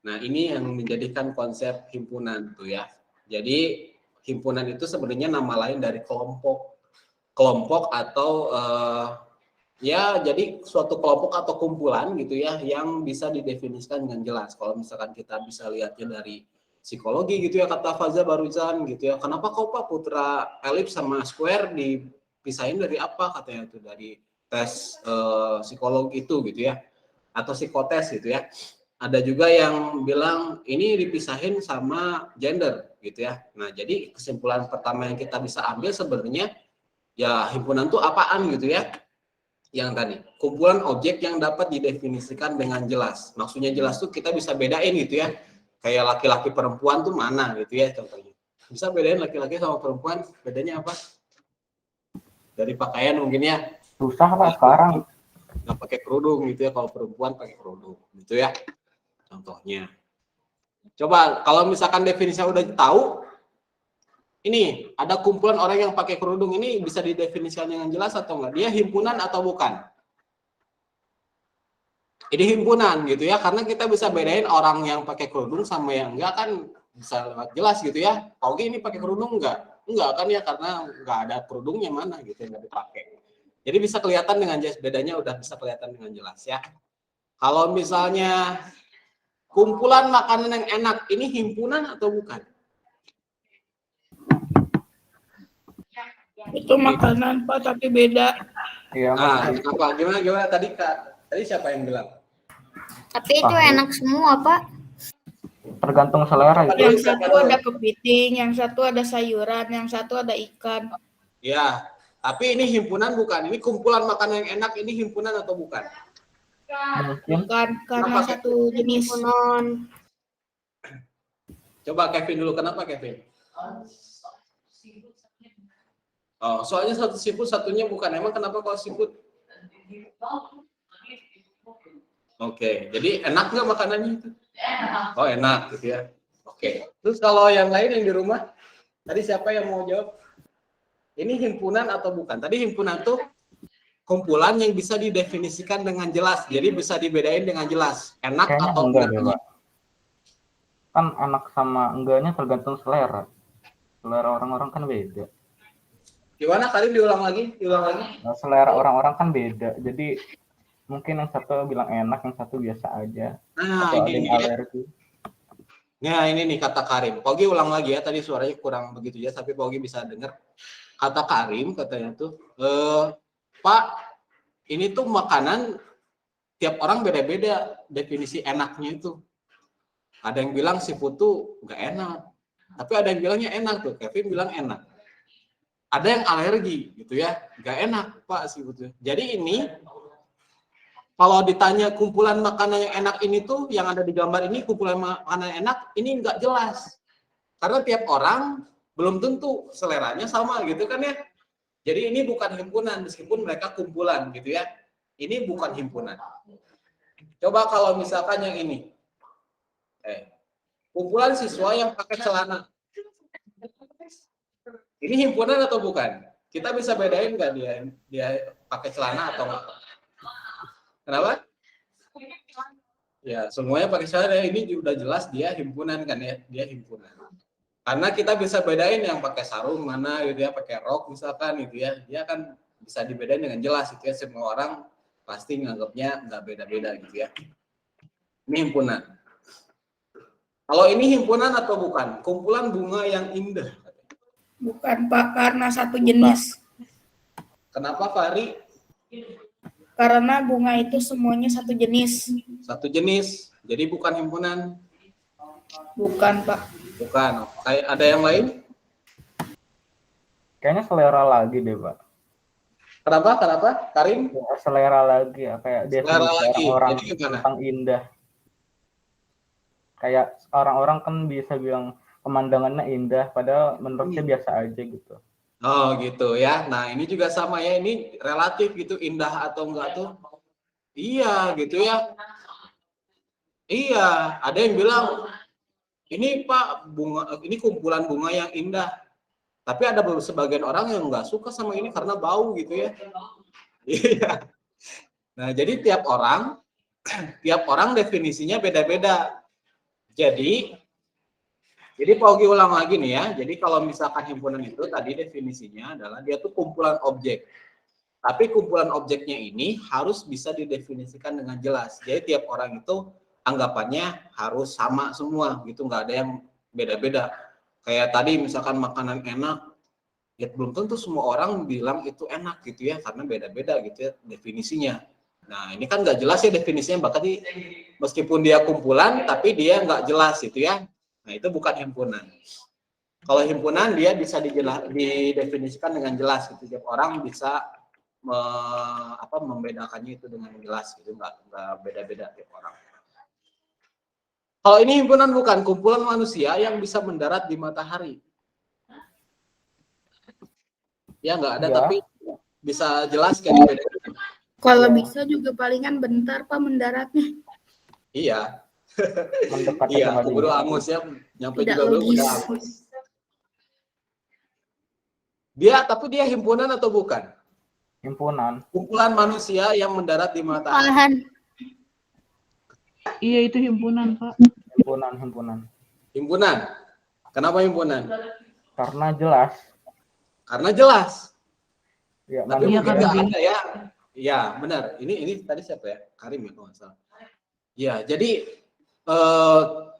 B: Nah, ini yang menjadikan konsep himpunan tuh ya. Jadi himpunan itu sebenarnya nama lain dari kelompok atau ya jadi suatu kelompok atau kumpulan gitu ya yang bisa didefinisikan dengan jelas. Kalau misalkan kita bisa lihatnya dari psikologi gitu ya, kata Faza barusan gitu ya. Kenapa kok Pak putra ellipse sama square dipisahin dari apa katanya itu, dari tes psikologi itu gitu ya, atau psikotes gitu ya. Ada juga yang bilang ini dipisahin sama gender gitu ya. Nah, jadi kesimpulan pertama yang kita bisa ambil sebenarnya ya himpunan itu apaan gitu ya. Yang tadi, kumpulan objek yang dapat didefinisikan dengan jelas. Maksudnya jelas tuh kita bisa bedain gitu ya. Kayak laki-laki perempuan tuh mana gitu ya contohnya. Bisa bedain laki-laki sama perempuan, bedanya apa? Dari pakaian mungkin ya.
E: Susah Pak sekarang.
B: Nggak pakai kerudung gitu ya, kalau perempuan pakai kerudung gitu ya. Contohnya. Coba kalau misalkan definisinya udah tahu, ini ada kumpulan orang yang pakai kerudung, ini bisa didefinisikan dengan jelas atau enggak? Dia himpunan atau bukan? Ini himpunan gitu ya, karena kita bisa bedain orang yang pakai kerudung sama yang enggak kan bisa lewat jelas gitu ya. Oke, ini pakai kerudung enggak? Enggak kan ya, karena enggak ada kerudungnya mana gitu yang enggak dipakai. Jadi bisa kelihatan dengan jelas, bedanya udah bisa kelihatan dengan jelas ya. Kalau misalnya kumpulan makanan yang enak, ini himpunan atau bukan?
C: Itu makanan Pak, tapi beda.
E: Iya,
B: Ah,
E: Mas.
B: apa? Gimana tadi Kak? Tadi siapa yang bilang?
F: Tapi itu
E: Fahri.
F: enak semua, Pak.
E: Tergantung selera itu.
C: Yang satu ada kepiting, yang satu ada sayuran, yang satu ada ikan.
B: Ya, tapi ini himpunan bukan? Ini kumpulan makanan yang enak, ini himpunan atau bukan?
E: Mungkin
C: Bukan, karena
B: Kenapa,
C: satu jenis.
F: Non.
B: Coba Kevin dulu, kenapa Kevin? Oh, soalnya satu seafood, satunya bukan. Emang kenapa kalau seafood? Oke, jadi enak nggak makanannya itu? Oh, enak gitu ya. Oke, terus kalau yang lain yang di rumah, tadi siapa yang mau jawab? Ini himpunan atau bukan? Tadi himpunan tuh kumpulan yang bisa didefinisikan dengan jelas. Jadi bisa dibedain dengan jelas. Enak
E: kayaknya
B: atau
E: enggak deh,
B: enggak.
E: Pak. Kan enak sama enggaknya tergantung selera. Selera orang-orang kan beda.
B: Gimana? Kalian diulang lagi?
E: Nah, selera orang-orang kan beda. Jadi mungkin yang satu bilang enak, yang satu biasa aja.
B: Nah,
E: Atau ada
B: ini
E: yang
B: nih.
E: alergi.
B: Nah, ini nih kata Karim. Pogi ulang lagi ya. Tadi suaranya kurang begitu ya, tapi Pogi bisa dengar. Kata Karim katanya tuh, Pak, ini tuh makanan tiap orang beda-beda definisi enaknya itu. Ada yang bilang seafood tuh nggak enak, tapi ada yang bilangnya enak tuh. Kevin bilang enak. Ada yang alergi gitu ya, nggak enak Pak seafood. Jadi ini kalau ditanya kumpulan makanan yang enak ini tuh yang ada di gambar ini kumpulan makanan yang enak ini nggak jelas karena tiap orang belum tentu seleranya sama gitu kan ya. Jadi ini bukan himpunan meskipun mereka kumpulan gitu ya. Ini bukan himpunan. Coba kalau misalkan yang ini, kumpulan siswa yang pakai celana. Ini himpunan atau bukan? Kita bisa bedain nggak dia pakai celana atau enggak? Kenapa? Ya semuanya pakai celana. Ini udah jelas dia himpunan kan ya, dia himpunan. Karena kita bisa bedain yang pakai sarung mana gitu ya, pakai rok misalkan gitu ya. Dia kan bisa dibedain dengan jelas gitu ya. Semua orang pasti nganggapnya nggak beda-beda gitu ya. Ini himpunan. Kalau ini himpunan atau bukan? Kumpulan bunga yang indah.
C: Bukan Pak, karena satu jenis.
B: Kenapa Fahri?
C: Karena bunga itu semuanya satu jenis.
B: Satu jenis. Jadi bukan himpunan.
C: Bukan Pak.
B: Bukan. Ada yang lain?
E: Kayaknya selera lagi deh, Pak.
B: Kenapa? Karim?
E: Ya, selera lagi ya, kayak
B: Selera
E: definisi
B: lagi.
E: orang
B: Jadi gimana?
E: tentang indah. Kayak orang-orang kan bisa bilang pemandangannya indah, padahal menurutnya biasa aja gitu.
B: Oh gitu ya. Nah ini juga sama ya. Ini relatif gitu indah atau enggak tuh. Iya gitu ya. Iya. Ada yang bilang ini Pak bunga, ini kumpulan bunga yang indah. Tapi ada sebagian orang yang nggak suka sama ini karena bau gitu ya. Iya. Nah jadi tiap orang definisinya beda-beda. Jadi Pak Ogi ulang lagi nih ya. Jadi kalau misalkan himpunan itu tadi definisinya adalah dia tuh kumpulan objek. Tapi kumpulan objeknya ini harus bisa didefinisikan dengan jelas. Jadi tiap orang itu anggapannya harus sama semua gitu, nggak ada yang beda-beda. Kayak tadi misalkan makanan enak, ya belum tentu semua orang bilang itu enak gitu ya, karena beda-beda gitu ya definisinya. Nah ini kan nggak jelas ya definisinya, bahkan meskipun dia kumpulan, tapi dia nggak jelas gitu ya. Nah itu bukan himpunan. Kalau himpunan dia bisa didefinisikan dengan jelas gitu. Tiap orang bisa membedakannya itu dengan jelas gitu, nggak beda-beda tiap orang. Kalau ini himpunan bukan, kumpulan manusia yang bisa mendarat di matahari. Ya nggak ada,
E: Ya.
B: tapi bisa jelas kayak dibedakan.
C: Kalau bisa juga palingan bentar Pak mendaratnya.
B: Iya.
E: Mendekati
B: Iya,
E: sama
B: keburu
E: dia.
B: angus ya, nyampe
C: Tidak
B: juga belum
C: logis.
B: udah angus. Tapi dia himpunan atau bukan?
E: Himpunan.
B: Kumpulan manusia yang mendarat di matahari.
F: Malahan.
G: Iya itu himpunan Pak.
E: Himpunan.
B: Himpunan. Kenapa himpunan?
E: Karena jelas.
B: Karena jelas.
E: Ya,
B: Tapi
G: Iya,
B: mungkin
G: karena
B: nggak
G: jelas.
B: ada ya. Iya, benar. Ini tadi siapa ya? Karim ya kalau nggak salah. Ya, jadi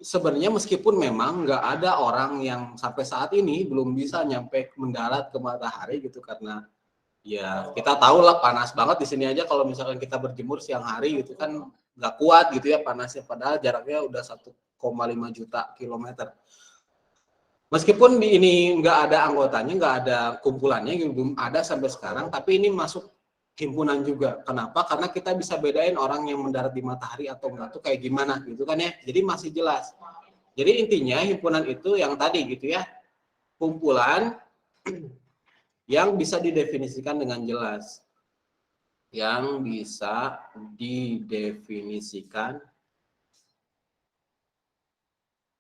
B: sebenarnya meskipun memang nggak ada orang yang sampai saat ini belum bisa nyampe mendarat ke matahari gitu, karena ya kita tahu lah panas banget di sini aja. Kalau misalkan kita berjemur siang hari gitu kan nggak kuat gitu ya panasnya, padahal jaraknya udah 1,5 juta kilometer. Meskipun di ini nggak ada anggotanya, nggak ada kumpulannya, belum ada sampai sekarang, tapi ini masuk himpunan juga. Kenapa? Karena kita bisa bedain orang yang mendarat di matahari atau enggak tuh kayak gimana gitu kan ya. Jadi masih jelas. Jadi intinya himpunan itu yang tadi gitu ya, kumpulan yang bisa didefinisikan dengan jelas. Yang bisa didefinisikan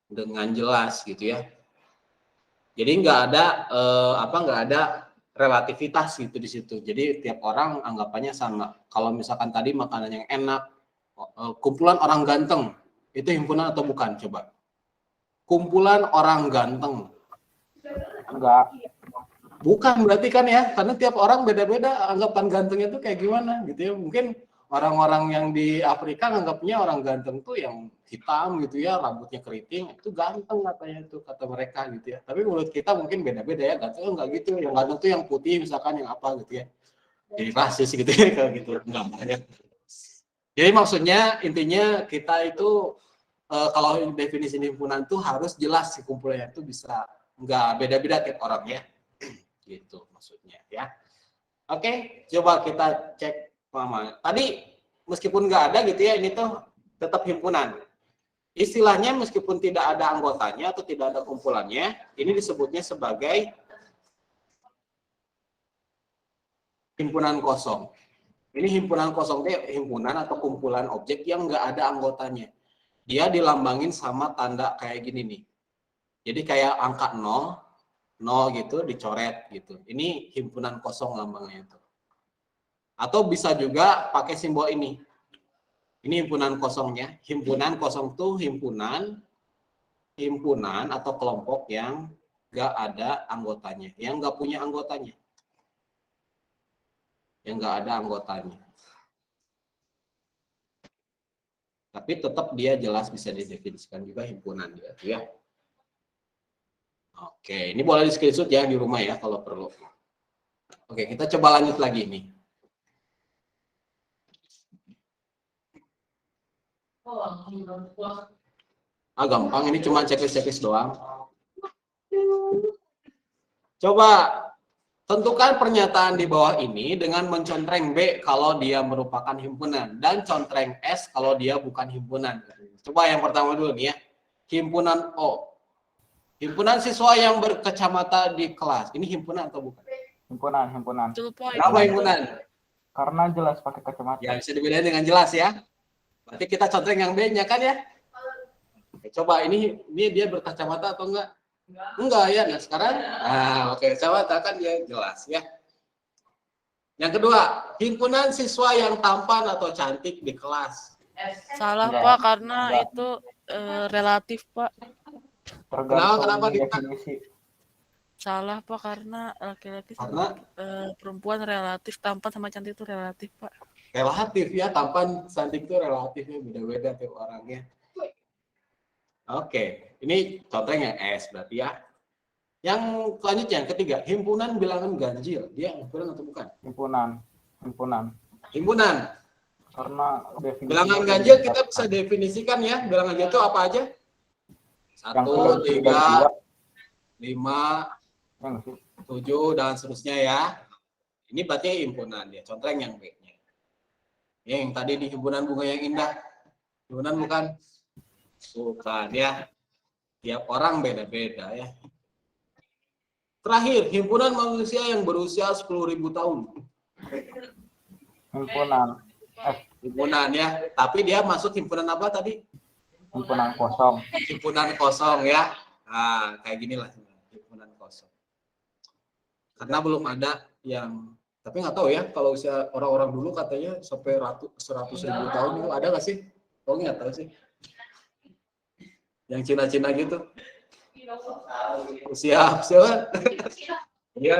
B: dengan jelas gitu ya. Jadi nggak ada relativitas gitu di situ. Jadi tiap orang anggapannya sama. Kalau misalkan tadi makanan yang enak, kumpulan orang ganteng, itu himpunan atau bukan? Coba. Kumpulan orang ganteng.
E: Enggak.
B: Bukan berarti kan ya, karena tiap orang beda-beda anggapan gantengnya tuh kayak gimana gitu ya. Mungkin orang-orang yang di Afrika anggapnya orang ganteng tuh yang hitam gitu ya, rambutnya keriting, itu ganteng katanya itu kata mereka gitu ya. Tapi menurut kita mungkin beda-beda ya, ganteng enggak gitu. Yang ganteng tuh yang putih misalkan, yang apa gitu ya. Jadi rasis gitu ya kayak gitu. Enggak banyak. Jadi maksudnya intinya kita itu kalau definisi himpunan tuh harus jelas si kumpulannya itu bisa enggak beda-beda tiap orang ya. Gitu maksudnya ya. Oke, coba kita cek Mama. Tadi meskipun nggak ada gitu ya, ini tuh tetap himpunan. Istilahnya meskipun tidak ada anggotanya atau tidak ada kumpulannya, ini disebutnya sebagai himpunan kosong. Ini himpunan kosong itu himpunan atau kumpulan objek yang nggak ada anggotanya. Dia dilambangin sama tanda kayak gini nih. Jadi kayak angka 0 gitu dicoret gitu. Ini himpunan kosong lambangnya itu. Atau bisa juga pakai simbol ini. Ini himpunan kosongnya. Himpunan kosong tuh himpunan atau kelompok yang nggak ada anggotanya, yang nggak punya anggotanya, yang nggak ada anggotanya. Tapi tetap dia jelas bisa didefinisikan juga himpunan gitu ya. Oke, ini boleh di screenshot ya di rumah ya kalau perlu. Oke, kita coba lanjut lagi nih. Gampang, ini cuma checklist doang. Coba tentukan pernyataan di bawah ini dengan mencontreng B kalau dia merupakan himpunan dan contreng S kalau dia bukan himpunan. Coba yang pertama dulu nih ya. Himpunan O. Himpunan siswa yang berkacamata di kelas. Ini himpunan atau bukan?
E: Himpunan.
B: Kenapa himpunan?
E: Karena jelas pakai kacamata.
B: Ya, bisa dibedain dengan jelas ya. Berarti kita contreng yang B-nya kan ya? Oke, coba ini dia berkacamata atau enggak? Enggak ya. Nah, sekarang oke, kacamata kan dia jelas ya. Yang kedua, himpunan siswa yang tampan atau cantik di kelas.
G: Salah
E: Enggak.
G: Pak, karena
E: Enggak.
G: itu relatif Pak.
B: Kenapa
E: definisi.
G: Salah Pak, karena laki-laki
B: Karena
G: perempuan relatif, tampan sama cantik itu relatif Pak.
B: relatif ya, tampan cantik itu relatif ya, beda-beda tiap orangnya. Oke, ini contohnya S berarti ya. Yang selanjutnya yang ketiga, himpunan bilangan ganjil. Dia himpunan atau bukan? Himpunan.
E: Karena definisi
B: Bilangan ganjil kita bisa definisikan ya. Bilangan ganjil itu apa aja? 1, 3, 5, 7 dan seterusnya ya. Ini berarti himpunan dia. Contreng yang B-nya. Yang tadi di himpunan bunga yang indah. Himpunan bukan? Bukan ya. Tiap orang beda-beda ya. Terakhir, himpunan manusia yang berusia 10.000 tahun. Himpunan ya. Tapi dia masuk himpunan apa tadi?
E: Himpunan kosong.
B: Himpunan kosong ya. Nah, kayak ginilah himpunan kosong. Karena belum ada yang, tapi nggak tahu ya kalau usia orang-orang dulu katanya sampai 100.000 tahun itu ada nggak sih? Oh nggak tahu sih. Yang Cina-Cina gitu. Siap. Iya,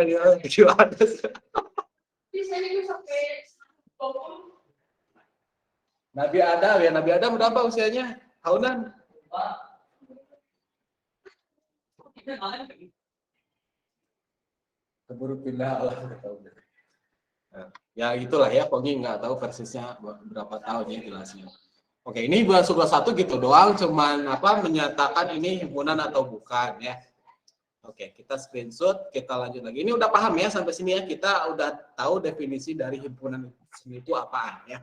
B: ada. Nabi Adam berapa usianya? Tahunan? Keburu pindah lah. Ya itulah ya, Pogi nggak tahu persisnya berapa tahun ya jelasnya. Oke, ini bulan 11 gitu doang, cuman menyatakan ini himpunan atau bukan ya. Oke, kita screenshot, kita lanjut lagi. Ini udah paham ya sampai sini ya, kita udah tahu definisi dari himpunan itu apaan ya.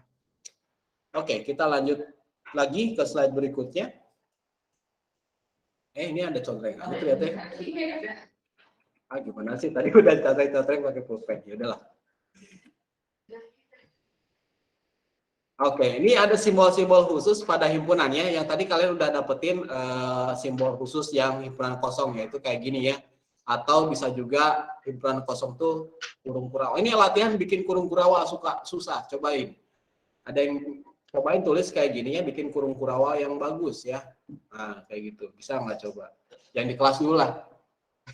B: Oke, kita lanjut lagi ke slide berikutnya. Ini ada contohnya, ternyata. Gimana sih? Tadi udah contoh-contoh pakai pulpen, ya udahlah. Oke, ini ada simbol-simbol khusus pada himpunannya. Yang tadi kalian udah dapetin simbol khusus yang himpunan kosong, yaitu kayak gini ya. Atau bisa juga himpunan kosong tuh kurung kurawa. Ini latihan bikin kurung kurawa susah, cobain. Ada yang cobain tulis kayak gini ya, bikin kurung kurawa yang bagus ya. Nah, kayak gitu. Bisa nggak coba? Yang di kelas dulu lah.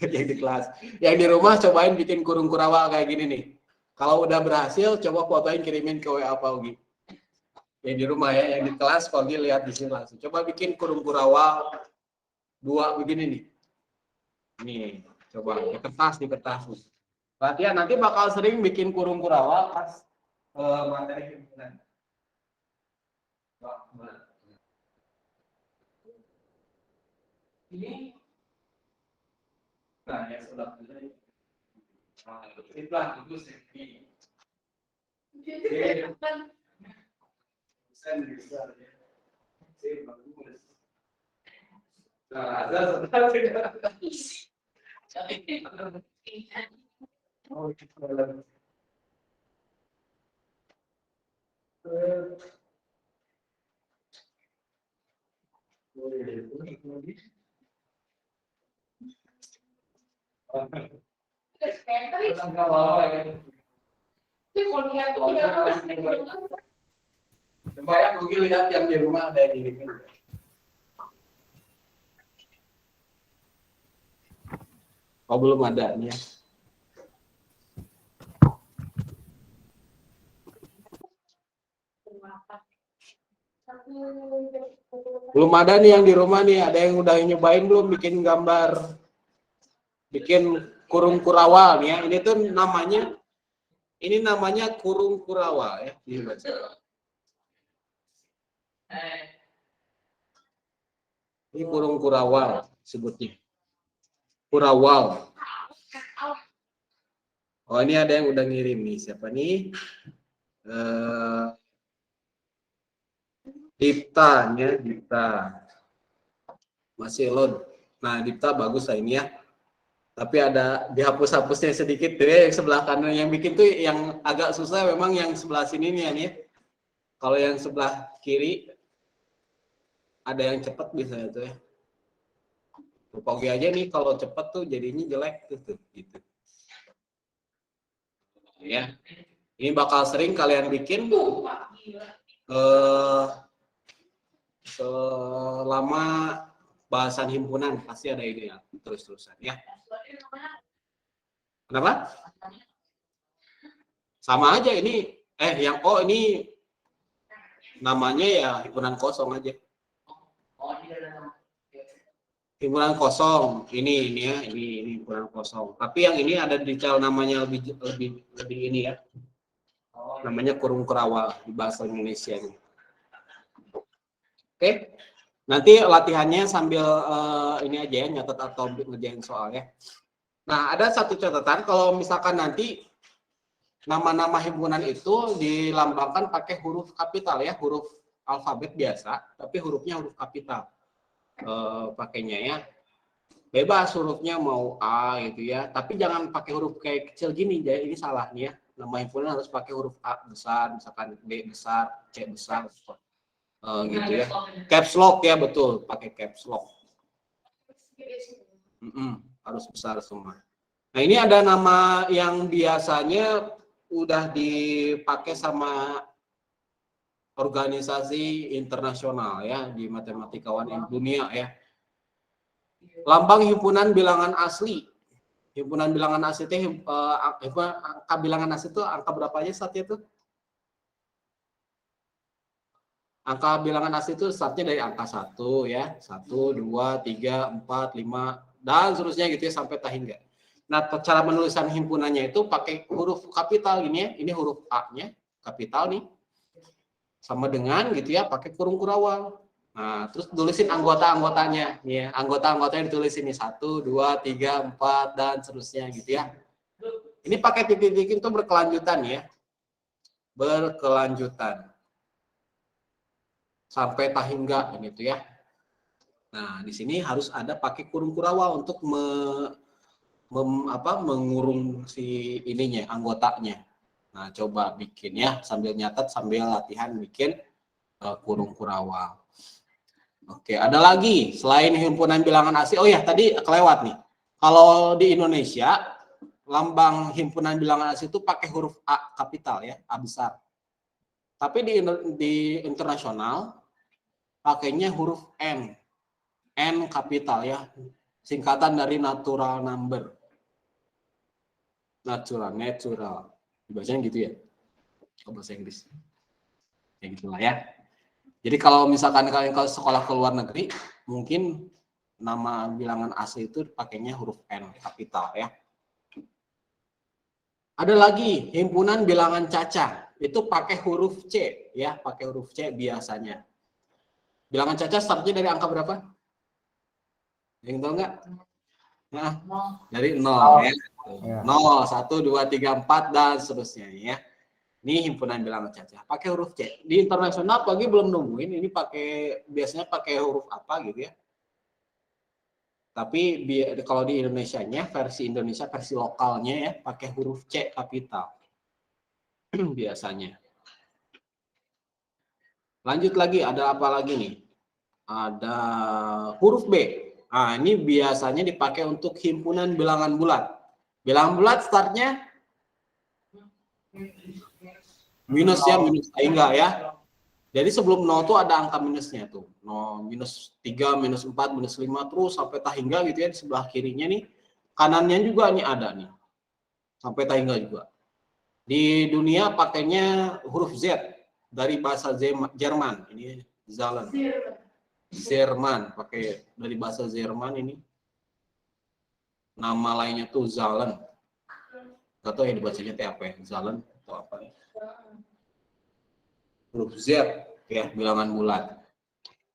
B: Yang di kelas. Yang di rumah cobain bikin kurung kurawa kayak gini nih. Kalau udah berhasil, coba fotoin kirimin ke WA Paugi. Yang di rumah ya, yang di kelas Paugi lihat di sini langsung. Coba bikin kurung kurawa 2 begini nih. Nih, coba di kertas. Latihan nanti bakal sering bikin kurung kurawa pas materi himpunan. Ini nah ya sudah ini bagus ini. Nah, ada Banyak mungkin lihat yang di rumah ada yang ini. Oh belum ada nih ya. Belum ada nih yang di rumah nih. Ada yang udah nyobain belum bikin gambar, bikin kurung kurawa nih ya. Ini tuh namanya kurung kurawa ya. Ini kurung kurawal sebutnya. Kurawal. Oh ini ada yang udah ngirim nih. Siapa nih? Dipta ya, Dipta. Masih load. Nah, Dipta bagus lah ini ya. Tapi ada dihapus-hapusnya sedikit tuh ya, yang sebelah kanan yang bikin tuh yang agak susah memang yang sebelah sini nih ya. Kalau yang sebelah kiri ada yang cepat biasanya tuh ya. Pogi aja nih kalau cepat tuh jadinya jelek tuh gitu. Ya. Ini bakal sering kalian bikin selama bahasan himpunan pasti ada ini ya, terus-terusan ya. Kenapa? Sama aja ini ini namanya ya himpunan kosong aja. Himpunan kosong ini himpunan kosong. Tapi yang ini ada detail namanya lebih ini ya. Namanya kurung kurawa di bahasa Indonesia ini. Oke. Nanti latihannya sambil ini aja ya, nyatet atau ngerjain soalnya. Nah, ada satu catatan kalau misalkan nanti nama-nama himpunan itu dilambangkan pakai huruf kapital ya, huruf alfabet biasa, tapi hurufnya huruf kapital. Pakainya ya bebas hurufnya mau A gitu ya, tapi jangan pakai huruf kayak kecil gini, jadi ini salah nih ya. Nama himpunan harus pakai huruf A besar, misalkan B besar, C besar, gitu ya. Caps lock ya, betul, pakai caps lock. Harus besar semua. Nah ini ada nama yang biasanya udah dipakai sama organisasi internasional ya, di matematikawan dunia ya. Lambang himpunan bilangan asli. Himpunan bilangan asli itu angka bilangan asli itu angka berapa aja startnya tuh? Angka bilangan asli itu startnya dari angka 1 ya. 1, 2, 3, 4, 5,
H: dan seterusnya gitu ya sampai ta hingga. Nah, cara penulisan himpunannya itu pakai huruf kapital gini ya. Ini huruf A-nya kapital nih. Sama dengan gitu ya pakai kurung kurawal. Nah, terus tulisin anggota-anggotanya ya. Anggota-anggotanya ditulisin nih 1 2 3 4 dan seterusnya gitu ya. Ini pakai titik-titik itu berkelanjutan ya. Berkelanjutan. Sampai ta hingga gitu ya. Nah, di sini harus ada pakai kurung kurawal untuk mengurung si ininya, anggotanya. Nah, coba bikin ya, sambil nyatat, sambil latihan bikin kurung kurawal. Oke, ada lagi selain himpunan bilangan asli. Oh ya, tadi kelewat nih. Kalau di Indonesia, lambang himpunan bilangan asli itu pakai huruf A kapital ya, A besar. Tapi di internasional pakainya huruf N. N kapital ya, singkatan dari natural number. Natural. Dibacanya gitu ya. Bahasa Inggris. Ya gitulah ya. Jadi kalau misalkan kalian kalau sekolah ke luar negeri, mungkin nama bilangan asli itu pakainya huruf N kapital ya. Ada lagi himpunan bilangan caca, itu pakai huruf C ya, pakai huruf C biasanya. Bilangan caca startnya dari angka berapa? Yang tahu nggak? Nah, dari 0 ya. 0, 1, 2, 3, 4 dan seterusnya ya. Ini himpunan bilangan caca. Pakai huruf C. Di internasional pagi belum nungguin. Ini biasanya pakai huruf apa gitu ya. Tapi kalau di Indonesianya, versi Indonesia, versi lokalnya ya, pakai huruf C kapital. Biasanya. Lanjut lagi, ada apa lagi nih? Ada huruf B. Nah, ini biasanya dipakai untuk himpunan bilangan bulat. Bilangan bulat startnya minus ya, minus enggak ya. Jadi sebelum 0 tuh ada angka minusnya tuh. 0, minus 3, minus 4, minus 5 terus sampai ta hingga gitu ya di sebelah kirinya nih. Kanannya juga nih ada nih. Sampai ta hingga juga. Di dunia pakainya huruf Z dari bahasa Jerman. Ini Zahlen. Jerman, pakai dari bahasa Jerman ini. Nama lainnya tuh Zahlen. Gak tahu ya dibacanya teh apa ya, Zahlen atau apa ya. Huruf Z ya, bilangan bulat.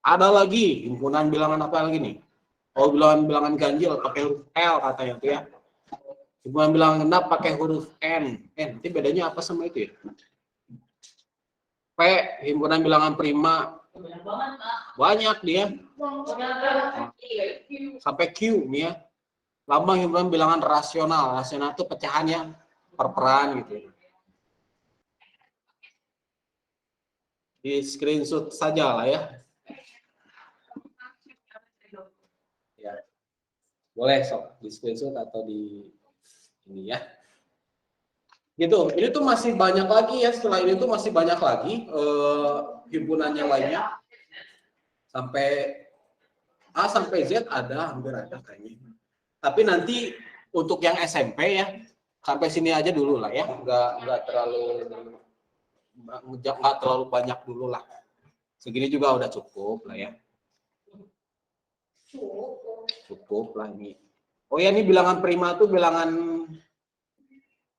H: Ada lagi himpunan bilangan apa lagi nih? Oh, bilangan ganjil pakai huruf L katanya tuh ya. Himpunan bilangan genap pakai huruf N. Nanti bedanya apa sama itu ya? P, himpunan bilangan prima. Banyak dia. Sampai Q nih ya. Lambang himpunan bilangan rasional. Rasional itu pecahannya per-peran gitu. Di screenshot saja lah ya. Ya. Boleh sok di screenshot atau di ini ya. Gitu. Ini tuh masih banyak lagi ya. Setelah ini tuh masih banyak lagi himpunan yang lainnya. Sampai A sampai Z ada, hampir ada kayaknya. Tapi nanti untuk yang SMP ya, sampai sini aja dulu lah ya. Nggak terlalu banyak dulu lah. Segini juga udah cukup lah ya. Cukup lah ini. Oh ya, ini bilangan prima tuh bilangan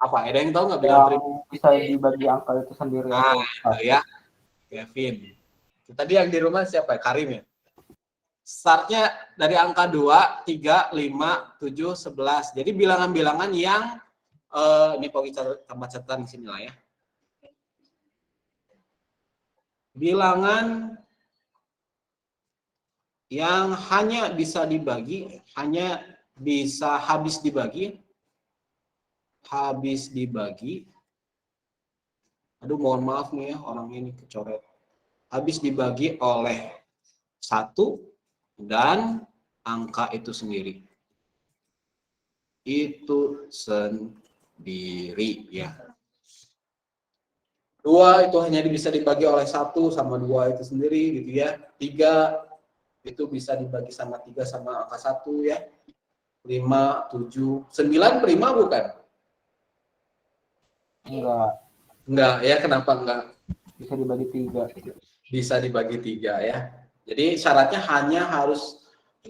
H: apa? Ada yang tahu nggak bilangan prima?
E: Bisa dibagi angka itu sendiri.
H: Nah, ya, Kevin. Tadi yang di rumah siapa? Karim ya. Startnya dari angka 2, 3, 5, 7, 11. Jadi bilangan-bilangan yang ini Pogi tambah catatan di sini lah ya. Bilangan yang hanya bisa dibagi, hanya bisa habis dibagi. Aduh, mohon maaf nih ya, orang ini kecoret. Habis dibagi oleh 1 dan angka itu sendiri. Itu sendiri ya. 2 itu hanya bisa dibagi oleh 1 sama 2 itu sendiri gitu ya. 3 itu bisa dibagi sama 3 sama angka 1 ya. 5, 7, 9 prima bukan? Enggak ya, kenapa enggak?
E: Bisa dibagi 3.
H: Bisa dibagi 3 ya. Jadi syaratnya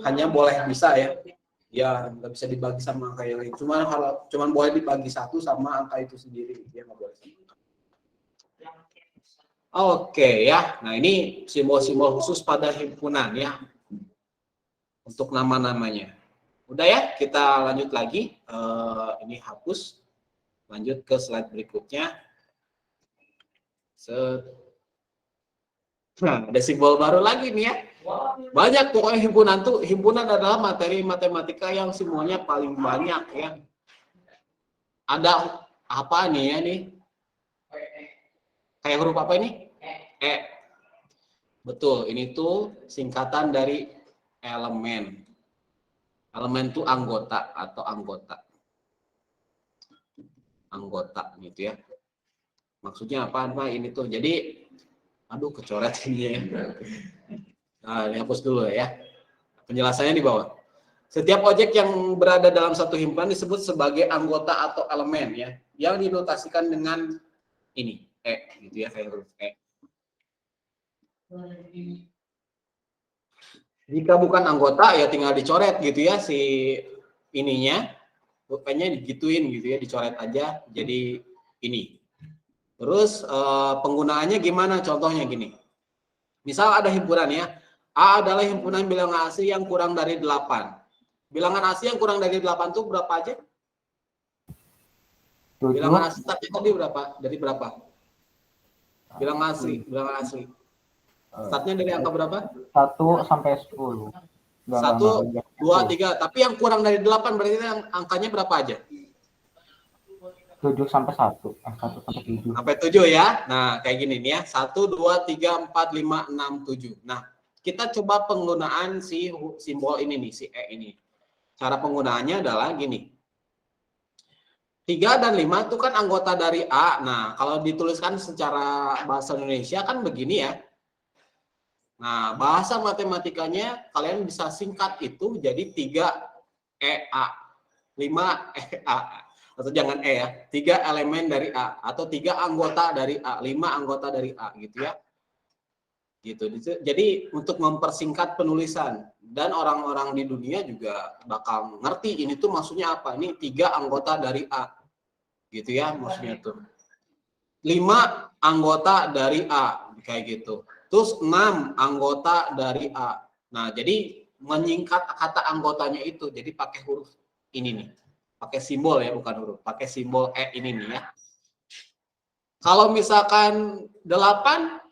H: hanya boleh bisa ya. Ya, nggak bisa dibagi sama angka yang lain. Cuman boleh dibagi satu sama angka itu sendiri. Dia nggak boleh sama angka. Oke ya. Nah ini simbol-simbol khusus pada himpunan ya. Untuk nama-namanya. Udah ya, kita lanjut lagi. Ini hapus. Lanjut ke slide berikutnya. Nah, ada simbol baru lagi nih ya. Banyak pokoknya himpunan adalah materi matematika yang simbolnya paling banyak ya. Ada apa nih ya nih? Kayak huruf apa ini? E. Betul, ini tuh singkatan dari elemen. Elemen tuh anggota atau anggota. Anggota gitu ya. Maksudnya apa ini tuh? Jadi aduh kecoret ini ya. Nah, dihapus dulu ya. Penjelasannya di bawah. Setiap objek yang berada dalam satu himpunan disebut sebagai anggota atau elemen ya, yang dinotasikan dengan ini E gitu ya, kayak huruf E. Jika bukan anggota ya tinggal dicoret gitu ya si ininya, pokoknya digituin gitu ya, dicoret aja jadi ini. Terus penggunaannya gimana? Contohnya gini. Misal ada himpunan ya. A adalah himpunan bilangan asli yang kurang dari 8. Bilangan asli yang kurang dari 8 itu berapa aja?
E: 7.
H: Bilangan asli tadi berapa? Dari berapa? Bilangan asli. Startnya dari angka berapa?
E: 1 sampai 10.
H: 1, 2, 3. Tapi yang kurang dari 8 berarti angkanya berapa aja?
E: 7 sampai 1. 1 sampai 7.
H: Sampai 7 ya. Nah, kayak gini nih ya. 1, 2, 3, 4, 5, 6, 7. Nah, kita coba penggunaan si simbol ini nih, si E ini. Cara penggunaannya adalah gini. 3 dan 5 itu kan anggota dari A. Nah, kalau dituliskan secara bahasa Indonesia kan begini ya. Nah, bahasa matematikanya kalian bisa singkat itu jadi 3EA. 5EA. Atau jangan E ya, 3 elemen dari A atau 3 anggota dari A, 5 anggota dari A gitu ya. Gitu. Jadi untuk mempersingkat penulisan dan orang-orang di dunia juga bakal ngerti ini tuh maksudnya apa. Ini 3 anggota dari A. Gitu ya maksudnya tuh. 5 anggota dari A kayak gitu. Terus 6 anggota dari A. Nah, jadi menyingkat kata anggotanya itu jadi pakai huruf ini nih. Pakai simbol ya, bukan huruf. Pakai simbol E ini nih ya. Kalau misalkan 8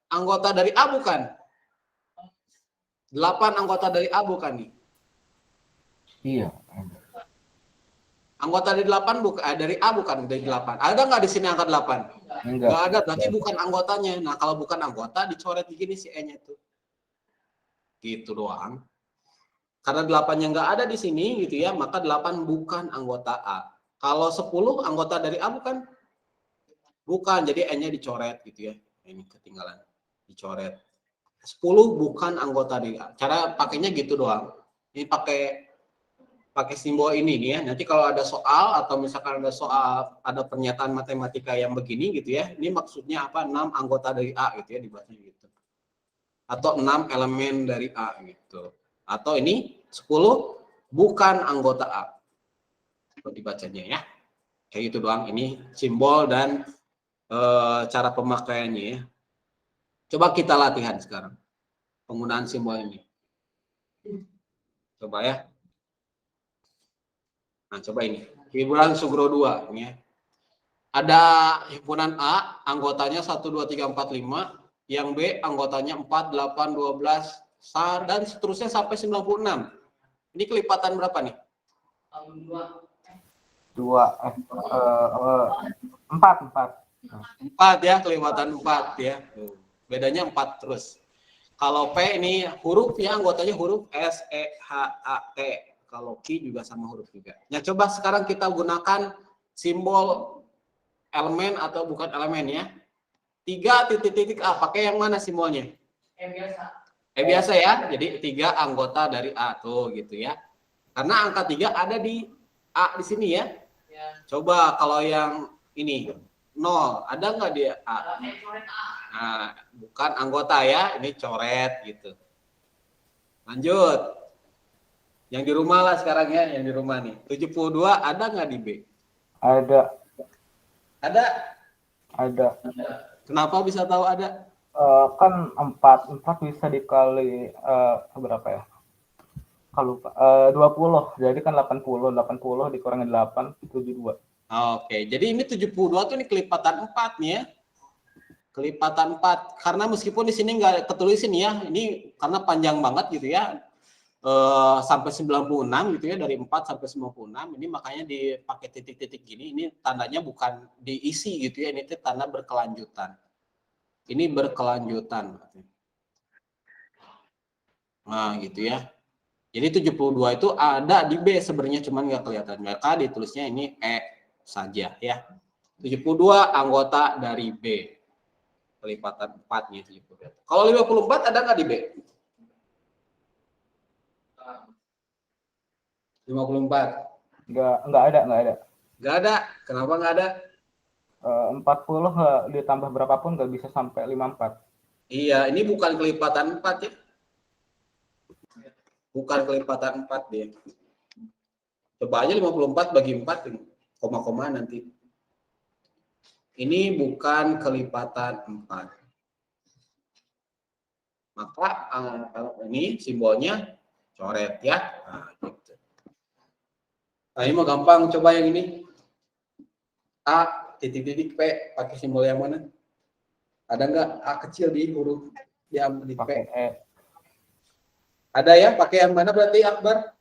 H: anggota dari A bukan? 8 anggota dari A bukan nih?
E: Iya.
H: Anggota dari 8 bukan dari A bukan dari 8. Ada nggak di sini angka 8? Nggak ada, berarti bukan anggotanya. Nah, kalau bukan anggota dicoret begini si E-nya tuh. Gitu doang. Karena 8-nya nggak ada di sini gitu ya, maka 8 bukan anggota A. Kalau 10 anggota dari A bukan? Bukan, jadi N-nya dicoret gitu ya. Ini ketinggalan. Dicoret. 10 bukan anggota dari A. Cara pakainya gitu doang. Ini pakai simbol ini nih ya. Nanti kalau ada soal atau misalkan ada pernyataan matematika yang begini gitu ya. Ini maksudnya apa? 6 anggota dari A gitu ya, dibahasnya gitu. Atau 6 elemen dari A gitu. Atau ini 10 bukan anggota A. Kalau dibacanya ya. Kayak gitu doang. Ini simbol dan cara pemakaiannya ya. Coba kita latihan sekarang. Penggunaan simbol ini. Coba ya. Nah, coba ini. Himpunan Sugro 2. Ini ya. Ada himpunan A, anggotanya 1, 2, 3, 4, 5. Yang B, anggotanya 4, 8, 12, dan seterusnya sampai 96. Ini kelipatan berapa nih? 4 ya, kelipatan 4 ya. Bedanya 4 terus. Kalau P ini huruf ya, anggotanya huruf S, E, H, A, T. Kalau Q juga sama huruf juga. Nah, coba sekarang kita gunakan simbol elemen atau bukan elemen ya. 3 titik-titik A, pakai yang mana simbolnya? Biasa ya, jadi 3 anggota dari A tuh gitu ya. Karena angka 3 ada di A di sini ya. Coba kalau yang ini 0, ada nggak di A? Nah, bukan anggota ya, ini coret gitu. Lanjut. Yang di rumah lah sekarang ya, yang di rumah nih. 72 ada nggak di B?
E: Ada.
H: Ada.
E: Ada.
H: Kenapa bisa tahu ada?
E: Kan 4 bisa dikali berapa ya? Kalau 20, jadi kan 80 dikurangi 8, 72.
H: Oke, jadi ini 72 tuh ini kelipatan 4 nih ya. Kelipatan 4. Karena meskipun di sini nggak ketulisin ya, ini karena panjang banget gitu ya. Sampai 96 gitu ya, dari 4 sampai 96, ini makanya dipakai titik-titik gini, ini tandanya bukan diisi gitu ya, ini tanda berkelanjutan. Ini berkelanjutan. Nah gitu ya. Jadi 72 itu ada di B sebenarnya, cuman nggak kelihatan. Maka ditulisnya ini E saja ya. 72 anggota dari B. Kelipatan 4 nya 72. Kalau 54 ada nggak di B? 54.
E: Nggak ada.
H: Nggak ada. Kenapa nggak ada?
E: 40 ditambah berapapun nggak bisa sampai 54.
H: Iya, ini bukan kelipatan 4 ya. Bukan kelipatan 4 dia. Coba aja 54 bagi 4, koma-koma nanti. Ini bukan kelipatan 4. Maka ini simbolnya coret ya. Nah, gitu. Nah, ini mau gampang, coba yang ini. A titik-titik P pakai simbol yang mana? Ada nggak A kecil di huruf yang di P?
E: Pakai E.
H: Ada ya? Pakai yang mana berarti Akbar?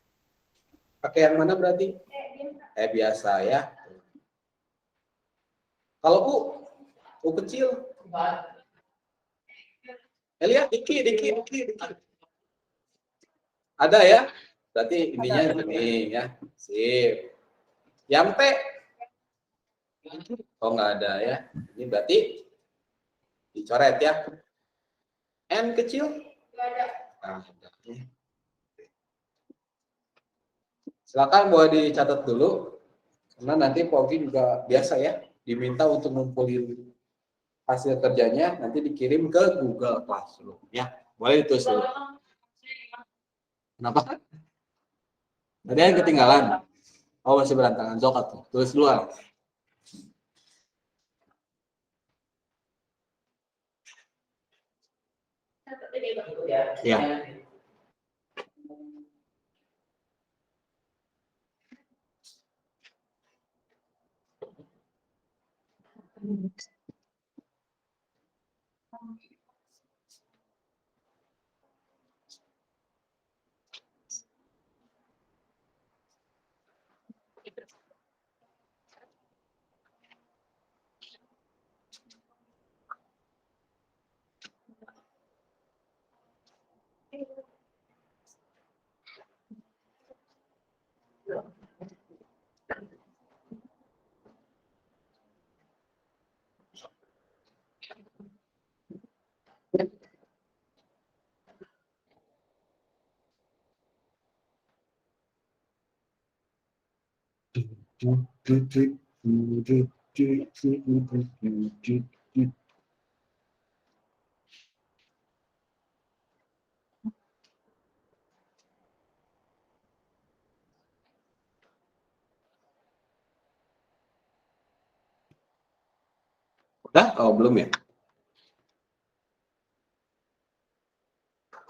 H: Pakai yang mana berarti? E biasa ya. Kalau U kecil. Lihat dikit. Ada ya? Berarti intinya ini ya. Sip. Yang P? Oh nggak ada ya. Ini berarti dicoret ya. N kecil? Nggak ada. Nah, silakan boleh dicatat dulu. Karena nanti Pogi juga biasa ya. Diminta untuk ngumpulin hasil kerjanya. Nanti dikirim ke Google Classroom. Ya, boleh ditulis dulu. Kenapa? Tadi yang ketinggalan. Oh masih berantakan. Zokat tuh. Tulis dulu. Ya. Udah? Oh belum ya?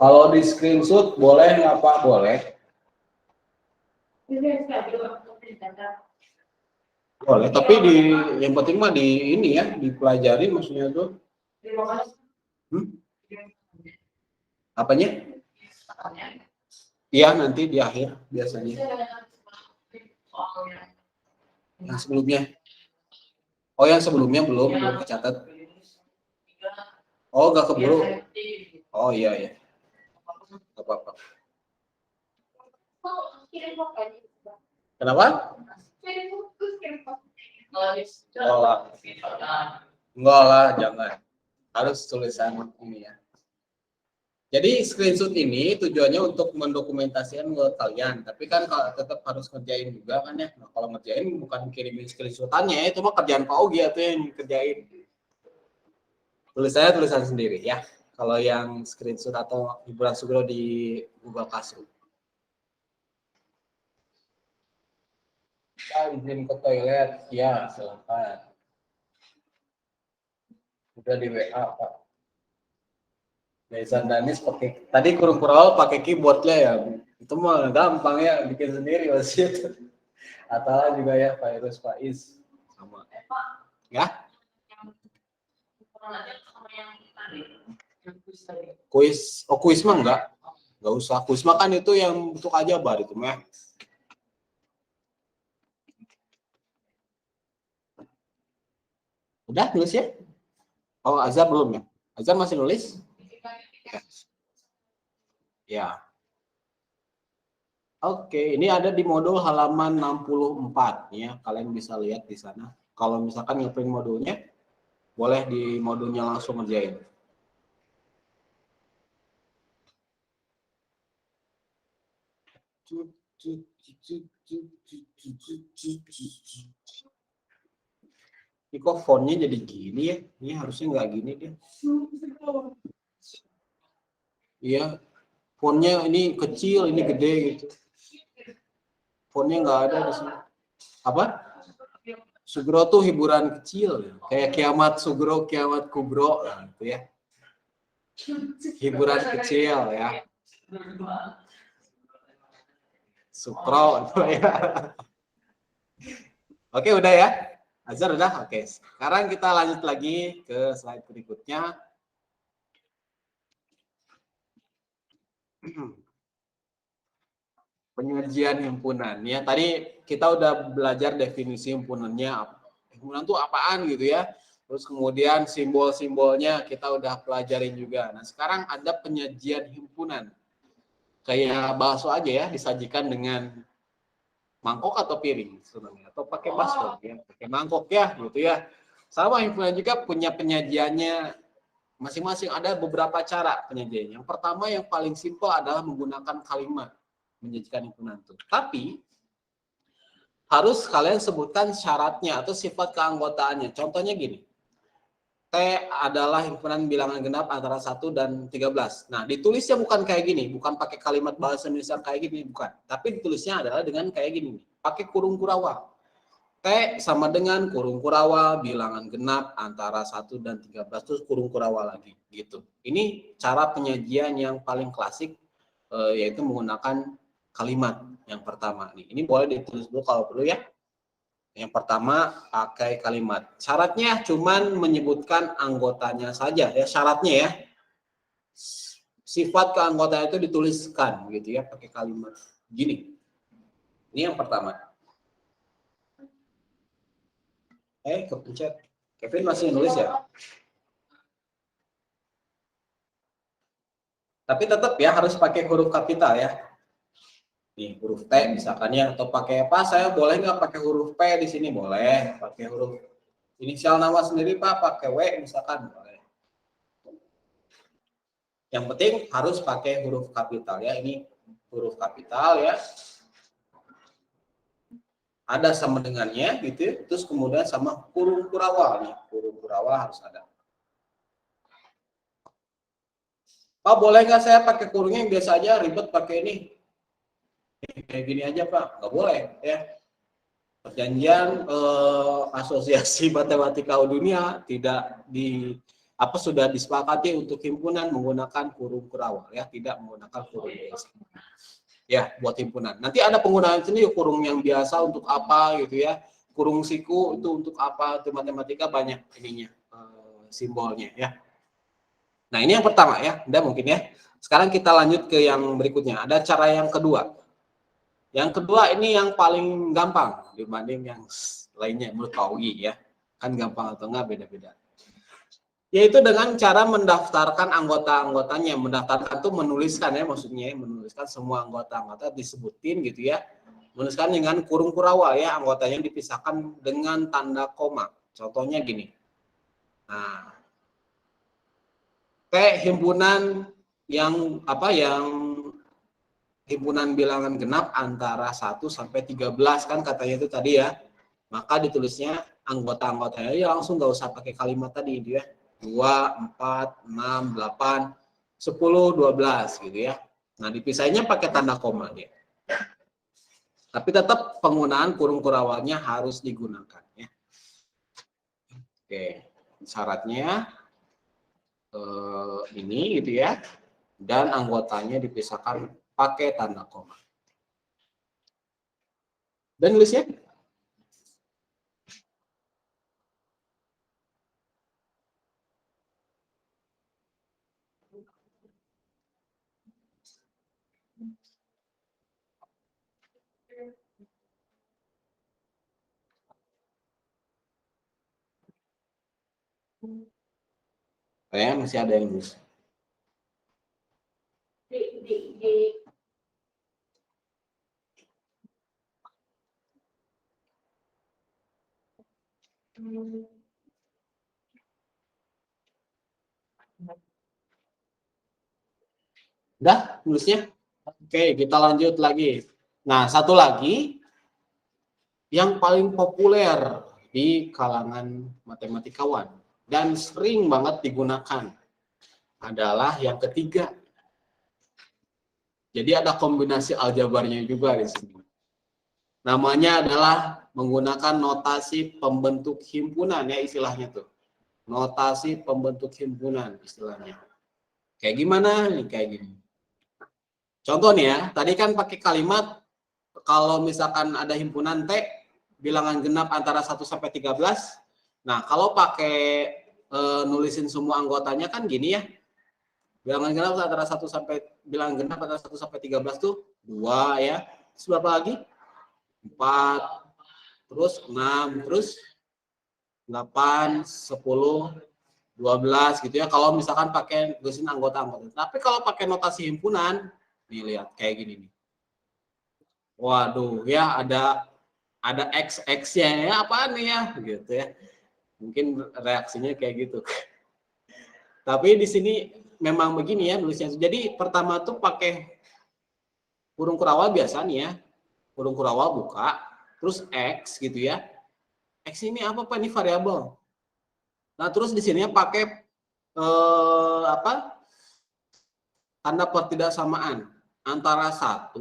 H: Kalau di screenshot boleh nggak Pak? Boleh. Boleh, tapi yang penting mah di ini ya, dipelajari maksudnya tuh. Apanya? Iya, nanti di akhir biasanya. Yang sebelumnya. Oh, yang sebelumnya belum dicatat. Oh, nggak keburu. Oh iya ya. Apa-apa. Kenapa? Enggak lah, jangan. Harus tulisan ini ya. Jadi screenshot ini tujuannya untuk mendokumentasikan buat kalian. Tapi kan kalau tetap harus ngerjain juga kan ya. Nah, kalau ngerjain bukan kirimin screenshotannya, itu mah kerjaan Pak Ogi atau yang kerjain. Tulisannya tulisan sendiri ya. Kalau yang screenshot atau hiburan Sugro di Google Classroom. Pak, izin ke toilet. Ya, silakan. Udah di WA, Pak. Daisan Danis pakai tadi kurung kurawal pakai keyboardnya ya. Itu mah gampang ya, bikin sendiri wasiat. Atala juga ya, Virus Faiz sama. Ya? Kuis, oh kuis mah enggak usah. Kuis mah kan itu yang bentuk ajabar itu mah. Udah nulis ya? Oh, Azhar belum ya? Azhar masih nulis? Ya. Oke, ini ada di modul halaman 64 ya. Kalian bisa lihat di sana. Kalau misalkan ngeprint modulnya, boleh di modulnya langsung ngerjain. Ini kok fontnya jadi gini ya? Ini harusnya nggak gini deh. Iya, fontnya ini kecil, ini gede gitu. Fontnya nggak ada di sini. Apa? Sugro tuh hiburan kecil, ya. Kayak Kiamat Sugro, Kiamat Kubro, nah, gitu ya. Hiburan kecil ya. Sukro itu ya. Oke, udah ya. Azhar udah. Oke. Sekarang kita lanjut lagi ke slide berikutnya. Penyajian himpunan ya. Tadi kita udah belajar definisi himpunannya. Himpunan itu apaan gitu ya. Terus kemudian simbol-simbolnya kita udah pelajarin juga. Nah, sekarang ada penyajian himpunan. Kayak bakso aja ya, disajikan dengan mangkok atau piring sebenarnya, atau pakai baskom ya, pakai mangkok ya gitu ya. Sama himpunan juga punya penyajiannya masing-masing, ada beberapa cara penyajiannya. Yang pertama yang paling simpel adalah menggunakan kalimat menyajikan himpunan itu. Tapi harus kalian sebutkan syaratnya atau sifat keanggotaannya. Contohnya gini. T adalah himpunan bilangan genap antara 1 dan 13. Nah, ditulisnya bukan kayak gini, bukan pakai kalimat bahasa Indonesia kayak gini, bukan. Tapi ditulisnya adalah dengan kayak gini, pakai kurung kurawal. T sama dengan kurung kurawal bilangan genap antara 1 dan 13 terus kurung kurawal lagi gitu. Ini cara penyajian yang paling klasik yaitu menggunakan kalimat yang pertama nih. Ini boleh ditulis dulu kalau perlu ya. Yang pertama pakai kalimat. Syaratnya cuman menyebutkan anggotanya saja ya, syaratnya ya. Sifat keanggotaan itu dituliskan gitu ya pakai kalimat gini. Ini yang pertama. Kepencet. Kevin masih nulis ya? Tapi tetap ya harus pakai huruf kapital ya. Nih huruf T misalkan ya, atau pakai apa? Saya boleh nggak pakai huruf P di sini? Boleh. Pakai huruf inisial nama sendiri Pak, pakai W misalkan boleh. Yang penting harus pakai huruf kapital ya. Ini huruf kapital ya. Ada sama dengannya gitu. Terus kemudian sama kurung kurawal nih. Kurung kurawal harus ada. Pak boleh nggak saya pakai kurungnya yang biasa aja, ribet pakai ini? Kayak gini aja Pak, nggak boleh ya. Perjanjian Asosiasi Matematika Dunia tidak sudah disepakati untuk himpunan menggunakan kurung kurawal ya, tidak menggunakan kurung biasa. Ya, buat himpunan. Nanti ada penggunaan sendiri kurung yang biasa untuk apa gitu ya. Kurung siku itu untuk apa? Itu matematika banyak ininya simbolnya ya. Nah, ini yang pertama ya. Udah mungkin ya. Sekarang kita lanjut ke yang berikutnya. Ada cara yang kedua. Yang kedua ini yang paling gampang dibanding yang lainnya menurut Pak Ugi ya. Kan gampang atau enggak beda-beda. Yaitu dengan cara mendaftarkan anggota-anggotanya. Mendaftarkan itu menuliskan ya maksudnya. Menuliskan semua anggota-anggota disebutin gitu ya. Menuliskan dengan kurung kurawal ya. Anggotanya dipisahkan dengan tanda koma. Contohnya gini. Nah. Himpunan yang himpunan bilangan genap antara 1 sampai 13 kan katanya itu tadi ya. Maka ditulisnya anggota-anggotanya ya langsung nggak usah pakai kalimat tadi itu ya. 2, 4, 6, 8, 10, 12 gitu ya. Nah, dipisahnya pakai tanda koma dia. Tapi tetap penggunaan kurung kurawalnya harus digunakan ya. Oke, syaratnya ini gitu ya. Dan anggotanya dipisahkan pakai tanda koma. Dan nulisnya masih ada yang nulis. Udah nulisnya? Oke, kita lanjut lagi. Nah, satu lagi yang paling populer di kalangan matematikawan dan sering banget digunakan adalah yang ketiga. Jadi ada kombinasi aljabarnya juga di sini. Namanya adalah menggunakan notasi pembentuk himpunan ya istilahnya tuh. Notasi pembentuk himpunan istilahnya. Kayak gimana nih? Kayak gini. Contoh nih ya, tadi kan pakai kalimat kalau misalkan ada himpunan T, bilangan genap antara 1 sampai 13. Nah, kalau pakai nulisin semua anggotanya kan gini ya. Bilangan genap antara 1 sampai bilangan genap antara 1 sampai 13 tuh 2 ya. Terus berapa lagi? 4, terus 6, terus 8, 10, 12 gitu ya. Kalau misalkan pakai nulisin anggota-anggota. Tapi kalau pakai notasi himpunan, nih lihat kayak gini nih. Waduh, ya ada XX-nya ya, apaan nih ya gitu ya. Mungkin reaksinya kayak gitu. Tapi di sini memang begini ya nulisnya. Jadi pertama tuh pakai kurung kurawal biasa nih ya. Kurung kurawal buka, terus X gitu ya. X ini apa Pak? Ini variabel. Nah, terus di sini pakai tanda pertidaksamaan antara 1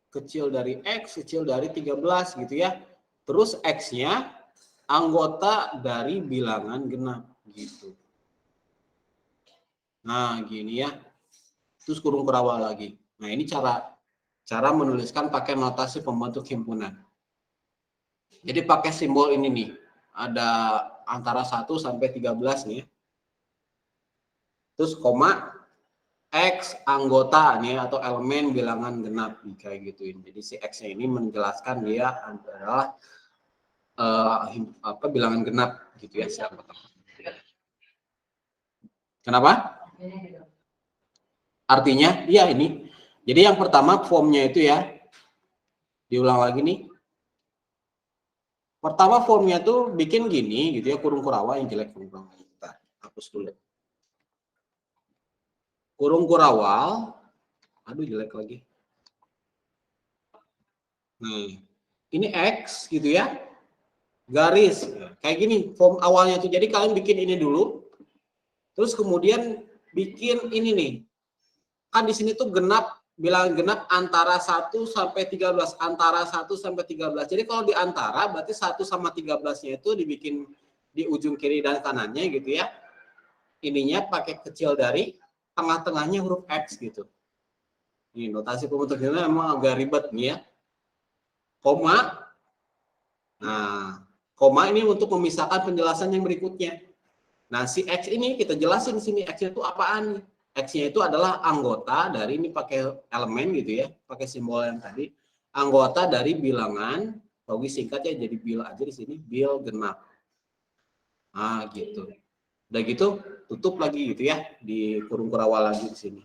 H: kecil dari X, kecil dari 13 gitu ya. Terus X-nya anggota dari bilangan genap gitu. Nah, gini ya. Terus kurung kurawal lagi. Nah, ini cara menuliskan pakai notasi pembentuk himpunan. Jadi pakai simbol ini nih. Ada antara 1 sampai 13 nih. Terus koma X anggota nih atau elemen bilangan genap nih, kayak gituin. Jadi si X-nya ini menjelaskan dia adalah bilangan genap gitu ya. Kenapa? Artinya ya ini. Jadi yang pertama formnya itu ya. Diulang lagi nih. Pertama formnya tuh bikin gini gitu ya, kurung kurawal yang jelek kurung kurawal. Kita hapus dulu. Kurung kurawal, aduh jelek lagi. Nah, ini X gitu ya, garis kayak gini form awalnya tuh. Jadi kalian bikin ini dulu, terus kemudian bikin ini nih. Kan di sini tuh genap, bilangan genap antara 1 sampai 13, antara 1 sampai 13. Jadi kalau di antara berarti 1 sama 13-nya itu dibikin di ujung kiri dan kanannya gitu ya. Ininya pakai kecil dari tengah-tengahnya huruf X gitu. Ini notasi pembentukannya emang agak ribet nih ya. Koma. Nah, koma ini untuk memisahkan penjelasan yang berikutnya. Nah, si X ini kita jelasin di sini X-nya itu apaan nih? X-nya itu adalah anggota dari, ini pakai elemen gitu ya, pakai simbol yang tadi, anggota dari bilangan, bagi singkatnya jadi bil aja di sini, bil genap. Nah, gitu. Udah gitu, tutup lagi gitu ya, di kurung kurawal lagi di sini.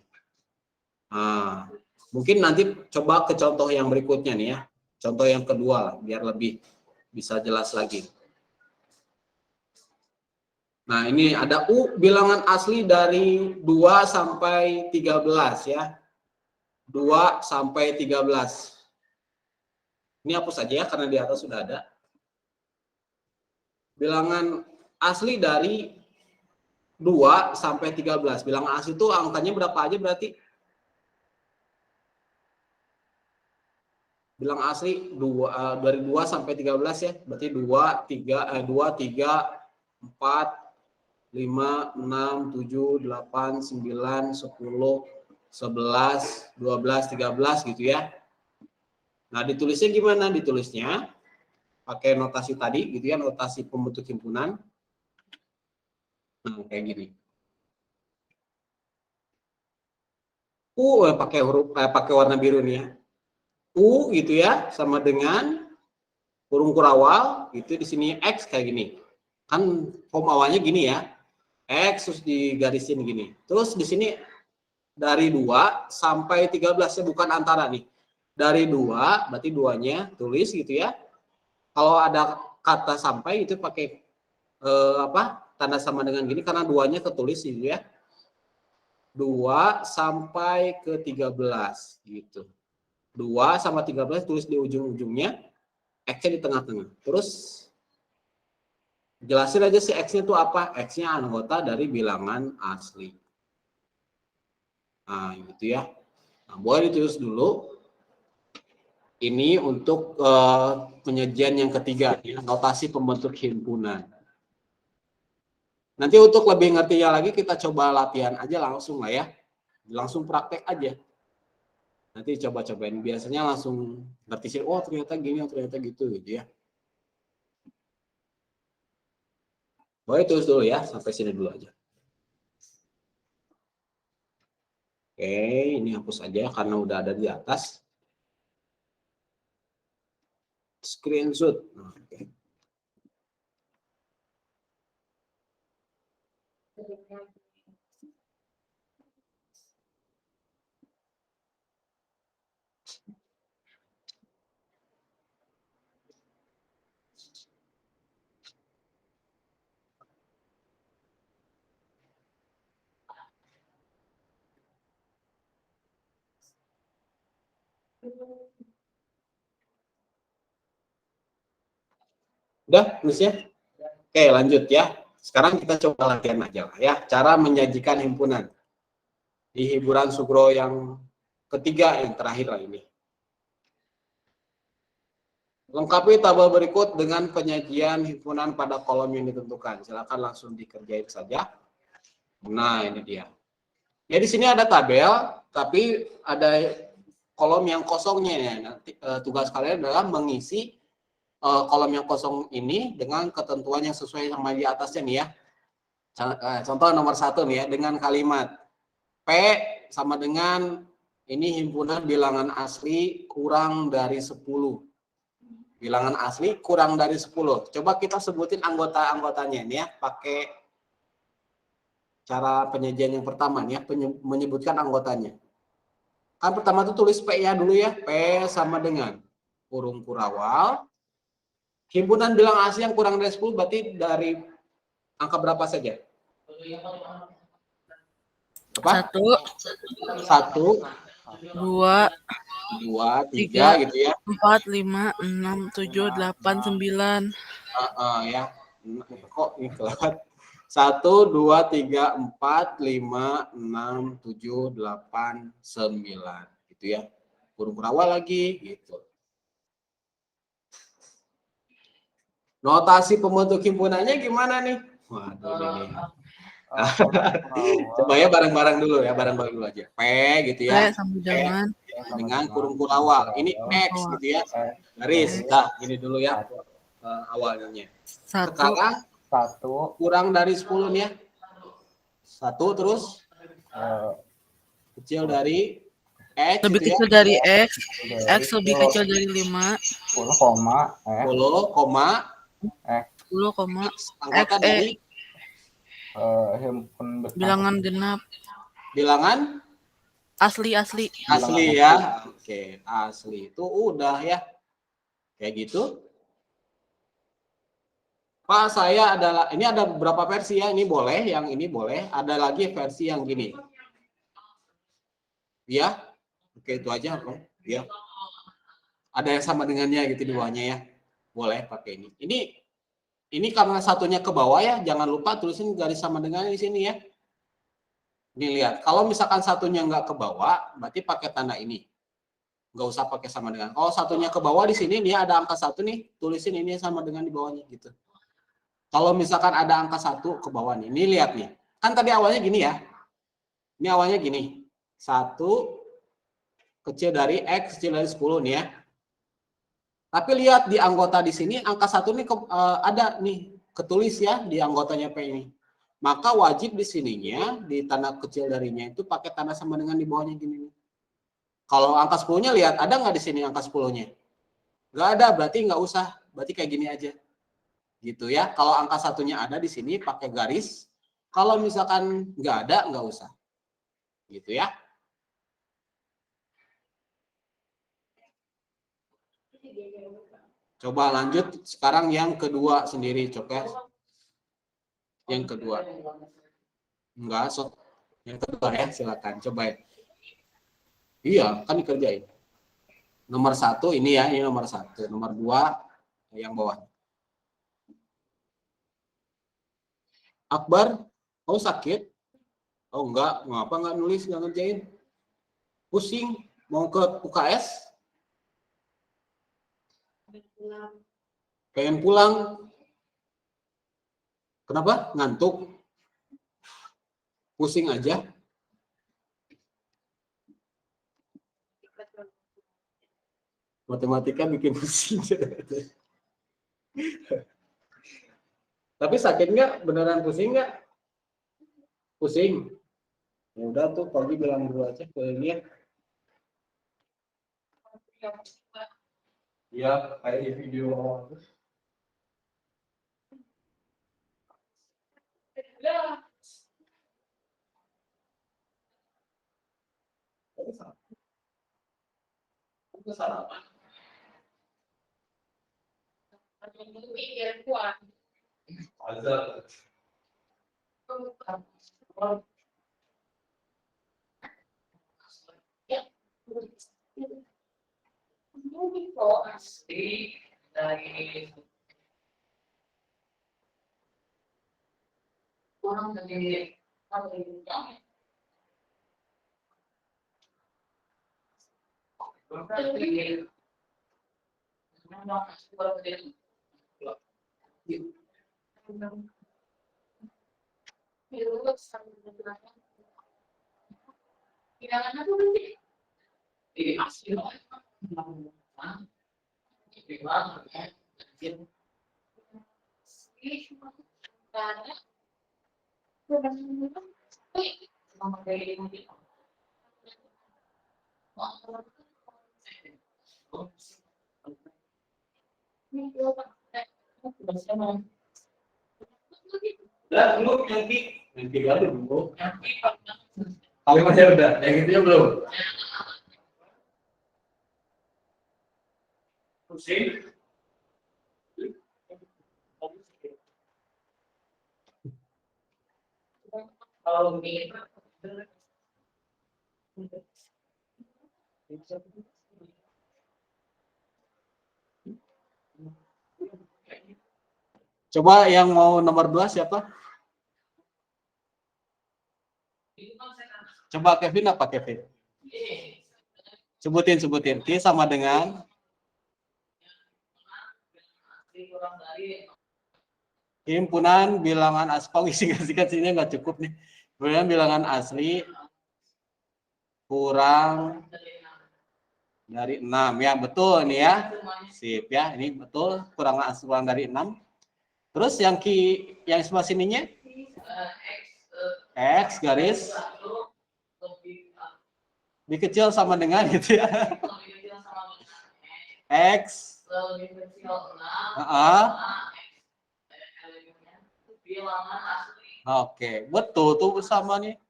H: Nah, mungkin nanti coba ke contoh yang berikutnya nih ya, contoh yang kedua lah, biar lebih bisa jelas lagi. Nah, ini ada U bilangan asli dari 2 sampai 13 ya. 2 sampai 13. Ini hapus saja ya karena di atas sudah ada. Bilangan asli dari 2 sampai 13. Bilangan asli itu angkanya berapa aja berarti? bilang asli dari 2 sampai 13 ya. Berarti 2, 3, 4, 5, 6, 7, 8, 9, 10, 11, 12, 13 gitu ya. Nah, ditulisnya gimana? Ditulisnya pakai notasi tadi gitu ya, notasi pembentuk himpunan. Nah, kayak gini. Pakai pakai warna biru nih ya. U gitu ya, sama dengan kurung kurawal itu di sini X kayak gini. Kan form awalnya gini ya. X terus digarisin gini. Terus di sini dari 2 sampai 13 ya, bukan antara nih. Dari 2 berarti 2-nya tulis gitu ya. Kalau ada kata sampai itu pakai tanda sama dengan gini karena 2-nya ketulis gitu ya. 2 sampai ke 13 gitu. 2 sama 13 tulis di ujung-ujungnya, X-nya di tengah-tengah. Terus jelasin aja si X-nya itu apa? X-nya anggota dari bilangan asli. Nah, gitu ya. Nah, boleh ditulis dulu. Ini untuk penyajian yang ketiga, ya, notasi pembentuk himpunan. Nanti untuk lebih ngertinya lagi kita coba latihan aja langsung lah ya. Langsung praktek aja. Nanti coba-cobain. Biasanya langsung ngerti sih, oh ternyata gini, oh ternyata gitu ya. Boleh terus dulu ya, sampai sini dulu aja. Oke, ini hapus aja karena udah ada di atas. Screenshot. Nah, oke. Udah, tulisnya? Oke, lanjut ya. Sekarang kita coba latihan aja lah ya. Cara menyajikan himpunan di hiburan Sugro yang ketiga, yang terakhir lah ini. Lengkapi tabel berikut dengan penyajian himpunan pada kolom yang ditentukan. Silakan langsung dikerjain saja. Nah, ini dia. Ya, di sini ada tabel, tapi ada kolom yang kosongnya ya. Nanti tugas kalian adalah mengisi kolom yang kosong ini dengan ketentuan yang sesuai sama di atasnya nih ya. Contoh nomor 1 nih ya, dengan kalimat P sama dengan ini himpunan bilangan asli kurang dari 10. Bilangan asli kurang dari 10. Coba kita sebutin anggota-anggotanya nih ya, pakai cara penyajian yang pertama nih ya, menyebutkan anggotanya. Kan pertama tuh tulis P ya dulu ya, P sama dengan kurung kurawal. Himpunan bilangan asli yang kurang dari 10 berarti dari angka berapa saja? Apa? 1, 2, 3 gitu ya.
G: 4, 5, 6, 7, 8, 9.
H: Ya. Kok ini kelewat? 1, 2, 3, 4, 5, 6, 7, 8, 9 gitu ya. Kurung kurawal lagi gitu. Notasi pembentuk himpunannya gimana nih? Waduh ini. Coba ya bareng-bareng dulu ya, bareng-bareng dulu aja. P gitu ya.
G: P sama jangan.
H: Dengan kurung kurawal. Ini X gitu ya. Garis. Nah, ini dulu ya awalnya.
G: 1,
H: Sekarang
E: 1
H: kurang dari 10 nih ya. 1 terus kecil dari X
G: lebih
H: gitu ya.
G: kecil dari X. X lebih kecil dari 5.
E: 10 koma
H: 10, koma
G: 10,
H: anggota
G: X,
H: dari
E: himpunan
G: bilangan genap.
H: bilangan
G: Asli.
H: asli ya. Oke, asli itu udah ya. Kayak gitu. Pak, saya adalah ini ada beberapa versi ya. Ini boleh, yang ini boleh. Ada lagi versi yang gini. Ya. Oke, itu aja kok. Ya. Ada yang sama dengannya gitu di bawahnya ya. Boleh pakai ini. Ini karena satunya ke bawah ya, jangan lupa tulisin garis sama dengan di sini ya. Ini lihat, kalau misalkan satunya nggak ke bawah, berarti pakai tanda ini. nggak usah pakai sama dengan. Kalau satunya ke bawah di sini nih ada angka 1 nih, tulisin ini sama dengan di bawahnya gitu. Kalau misalkan ada angka 1 ke bawah nih, ini lihat nih. Kan tadi awalnya gini ya. Ini awalnya gini. 1 kecil dari X kecil dari 10 nih ya. Tapi lihat di anggota di sini angka 1 nih ada nih ketulis ya di anggotanya P ini. Maka wajib di sininya di tanda kecil darinya itu pakai tanda sama dengan di bawahnya gini nih. Kalau angka 10-nya lihat ada nggak di sini angka 10-nya? Nggak ada, berarti nggak usah. Berarti kayak gini aja. Gitu ya. Kalau angka 1-nya ada di sini pakai garis. Kalau misalkan nggak ada, nggak usah. Gitu ya. Coba lanjut sekarang yang kedua sendiri, coba. Yang kedua. Enggak, so. Yang kedua ya, silakan coba ya. Iya, kan dikerjain. Nomor 1 ini ya, ini nomor 1. Nomor 2 yang bawah. Akbar, oh sakit? Oh enggak, ngapa enggak nulis, enggak ngerjain? Pusing, mau ke UKS? Pengen pulang. Kenapa? Ngantuk. Pusing aja. Matematika bikin pusing. Tapi sakit nggak? Beneran pusing nggak? Pusing. Ya udah tuh, pagi bilang dulu aja ke ini ya. Ya, kayak di video awal. Sarapan. Azab. Udah dulu yang tiga dulu. Kalau masih udah, yang itu belum. Pusing. Kalau ini coba yang mau nomor 2 siapa? Coba Kevin apa Kevin? Sebutin. T sama dengan himpunan bilangan asli. Singkat sini nggak cukup nih. Kemudian bilangan asli kurang dari 6 ya, betul nih ya. Sip ya, ini betul kurang dari 6. Terus yang sebelah sininya X garis lebih kecil sama dengan gitu ya. X Oke, betul tuh sama nih.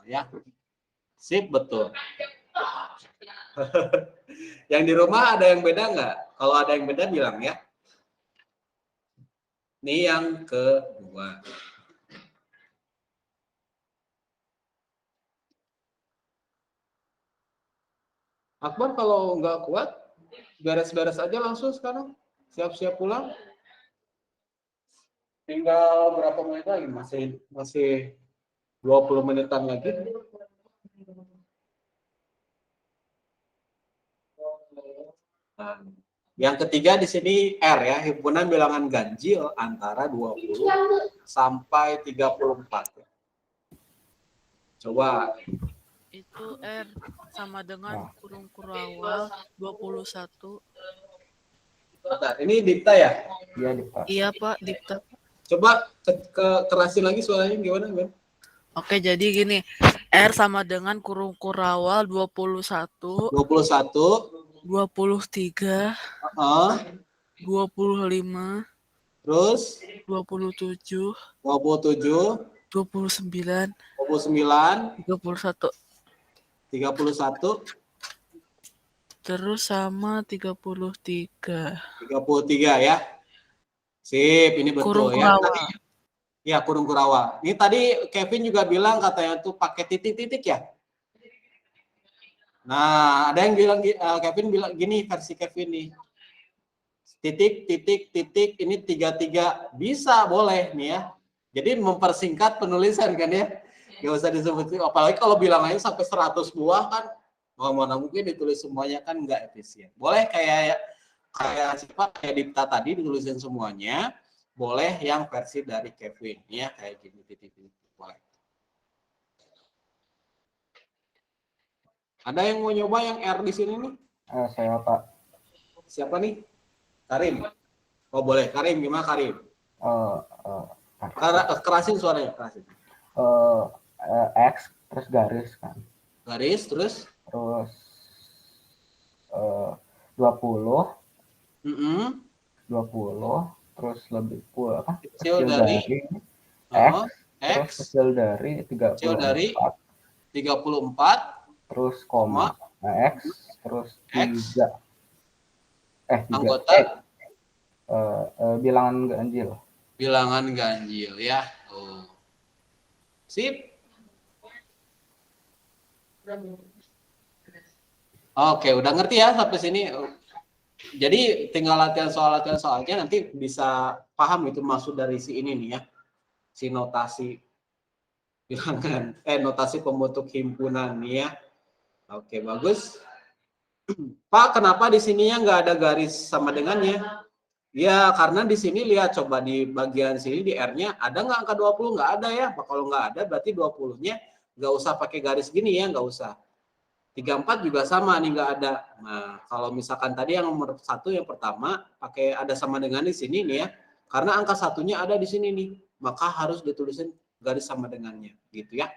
H: Ya. Sip, betul. Yang di rumah ada yang beda nggak? Kalau ada yang beda bilang ya. Ini yang kedua. Akbar kalau nggak kuat, beres-beres aja langsung sekarang. Siap-siap pulang. Tinggal berapa menit lagi? Masih 20 menitan lagi. Nah, yang ketiga di sini R ya, himpunan bilangan ganjil antara 20 sampai 34. Coba
G: Itu R sama dengan kurung kurawal 21.
H: bentar, ini dikta ya?
E: Iya Dipta.
G: Iya Pak, Dipta.
H: Coba kerasin lagi suaranya gimana, Ben?
G: Oke, jadi gini. R sama dengan kurung kurawal 21,
H: 21,
G: 23,
H: uh,
G: 25,
H: terus
G: 27,
H: 27,
G: 29,
H: 29,
G: 31.
H: 31,
G: Terus sama 33.
H: 33 ya. Sip, ini
G: Kurung
H: betul ya.
G: kurawal.
H: Tadi, ya, kurung kurawa. Ini tadi Kevin juga bilang katanya tuh pakai titik-titik ya. Nah, ada yang bilang Kevin bilang gini, versi Kevin nih. Titik, titik, titik, ini 33. Bisa, boleh nih ya. Jadi mempersingkat penulisan kan ya. Gak usah disebut, apalagi kalau bilang aja sampai 100 buah kan, mana mungkin ditulis semuanya kan nggak efisien. Boleh kayak siapa kayak Dipta tadi ditulisin semuanya, boleh yang versi dari Kevin ya kayak gini titik-titik boleh. Ada yang mau nyoba yang R di sini nih?
E: Saya Pak.
H: Siapa nih? Karim. Oh boleh, Karim gimana Karim? Kerasin suaranya, kerasin.
E: X terus garis kan.
H: Garis terus
E: 20
H: 20
E: terus lebih apa?
H: kecil dari
E: X terus
H: X
E: kecil dari 34
H: kecil dari 34
E: terus koma X terus
H: X
E: 3
H: anggota
E: bilangan ganjil.
H: Bilangan ganjil ya. Oh. Sip. Oke, udah ngerti ya sampai sini. Jadi tinggal latihan soalnya nanti bisa paham itu maksud dari si ini nih ya. Si notasi bilangan notasi pembentuk himpunan nih ya. Oke, bagus. Pak, kenapa di sininya nggak ada garis sama dengannya? Ya, karena di sini lihat coba di bagian sini di R-nya ada nggak angka 20? Nggak ada ya. Kalau nggak ada berarti 20-nya nggak usah pakai garis gini ya, nggak usah. 34 juga sama nih nggak ada. Nah, kalau misalkan tadi yang nomor 1 yang pertama pakai ada sama dengan di sini nih ya. Karena angka satunya ada di sini nih, maka harus ditulisin garis sama dengannya gitu ya.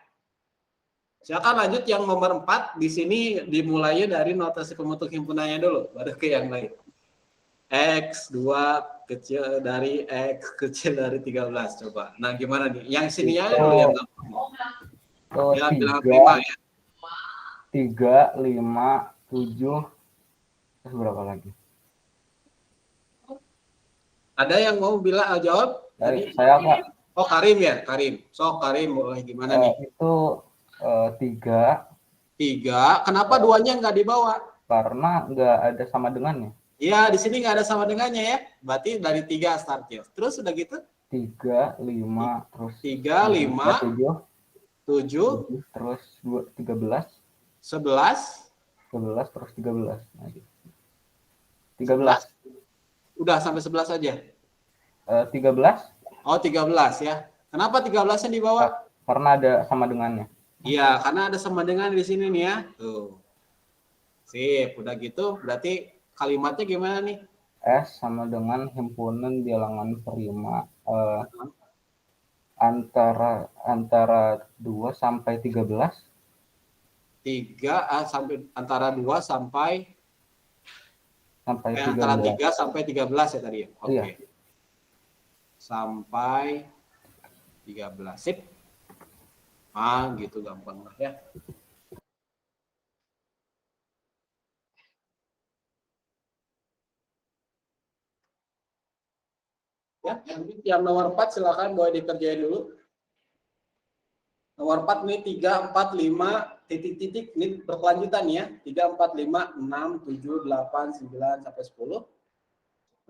H: Silakan lanjut yang nomor 4 di sini dimulainya dari notasi pembentuk himpunannya dulu, baru ke yang lain. X 2 kecil dari X kecil dari 13 coba. Nah, gimana nih? Yang sininya dulu yang gampang. Ya, bilangan prima ya.
E: 3, 5, 7 terus berapa lagi?
H: Ada yang mau bilang jawab? Tadi
E: Saya Pak.
H: Oh, Karim ya, Karim. So, Karim boleh gimana nih?
E: Itu 3.
H: Kenapa duanya nggak dibawa?
E: Karena nggak ada sama dengannya.
H: Iya, di sini nggak ada sama dengannya ya. Berarti dari 3 startnya. Terus udah gitu?
E: 3, 5, terus
H: 3, 5, 7,
E: terus 13,
H: 11,
E: 11 terus 13. Nah, gitu. 13.
H: Udah sampai 11 aja.
E: 13.
H: Oh, 13 ya. Kenapa 13-nya dibawa?
E: Karena ada sama dengannya.
H: Iya, karena ada sama dengan di sini nih ya. Tuh. Sip, udah gitu berarti kalimatnya gimana nih?
E: S sama dengan himpunan bilangan prima antara 2 sampai 13.
H: 3 sampai antara 2 sampai
E: 13.
H: antara 3 sampai 13 ya tadi ya. Oke.
E: Iya.
H: Sampai 13. Sip. Gitu gampang lah ya. Ya, yang nomor 4 silakan boleh dikerjain dulu. Nomor 4 nih 3, 4, 5, titik-titik ini berkelanjutan ya. 3, 4, 5, 6, 7, 8, 9 sampai 10.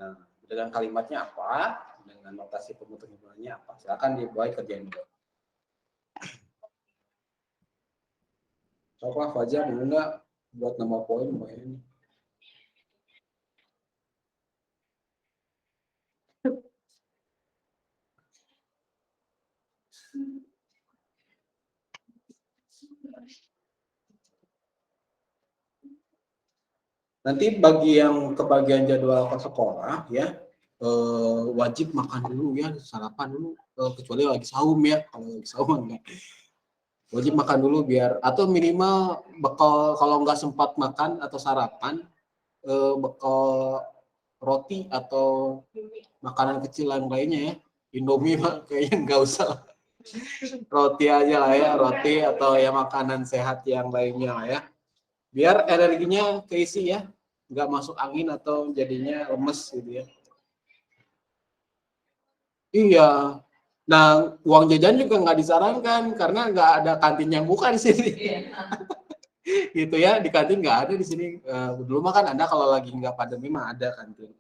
H: Nah, dengan kalimatnya apa? Dengan notasi pembentuk himpunannya apa? Silakan dibuat kerjain dulu. Coba Fajar dulu nggak buat nama poin ini. Nanti bagi yang kebagian jadwal ke sekolah ya, wajib makan dulu ya, sarapan dulu, kecuali lagi saum ya. Kalau lagi saum enggak. Wajib makan dulu biar, atau minimal bekal kalau nggak sempat makan atau sarapan, bekal roti atau makanan kecil yang lainnya ya. Indomie mah kayaknya nggak usah. Roti aja lah ya, roti atau ya makanan sehat yang lainnya lah ya. Biar energinya keisi ya, nggak masuk angin atau jadinya lemes gitu ya. Iya. Nah, uang jajan juga nggak disarankan karena nggak ada kantin yang buka di sini. Gitu ya, di kantin nggak ada di sini. Dulu mah kan ada, kalau lagi nggak pandemi mah ada kantin.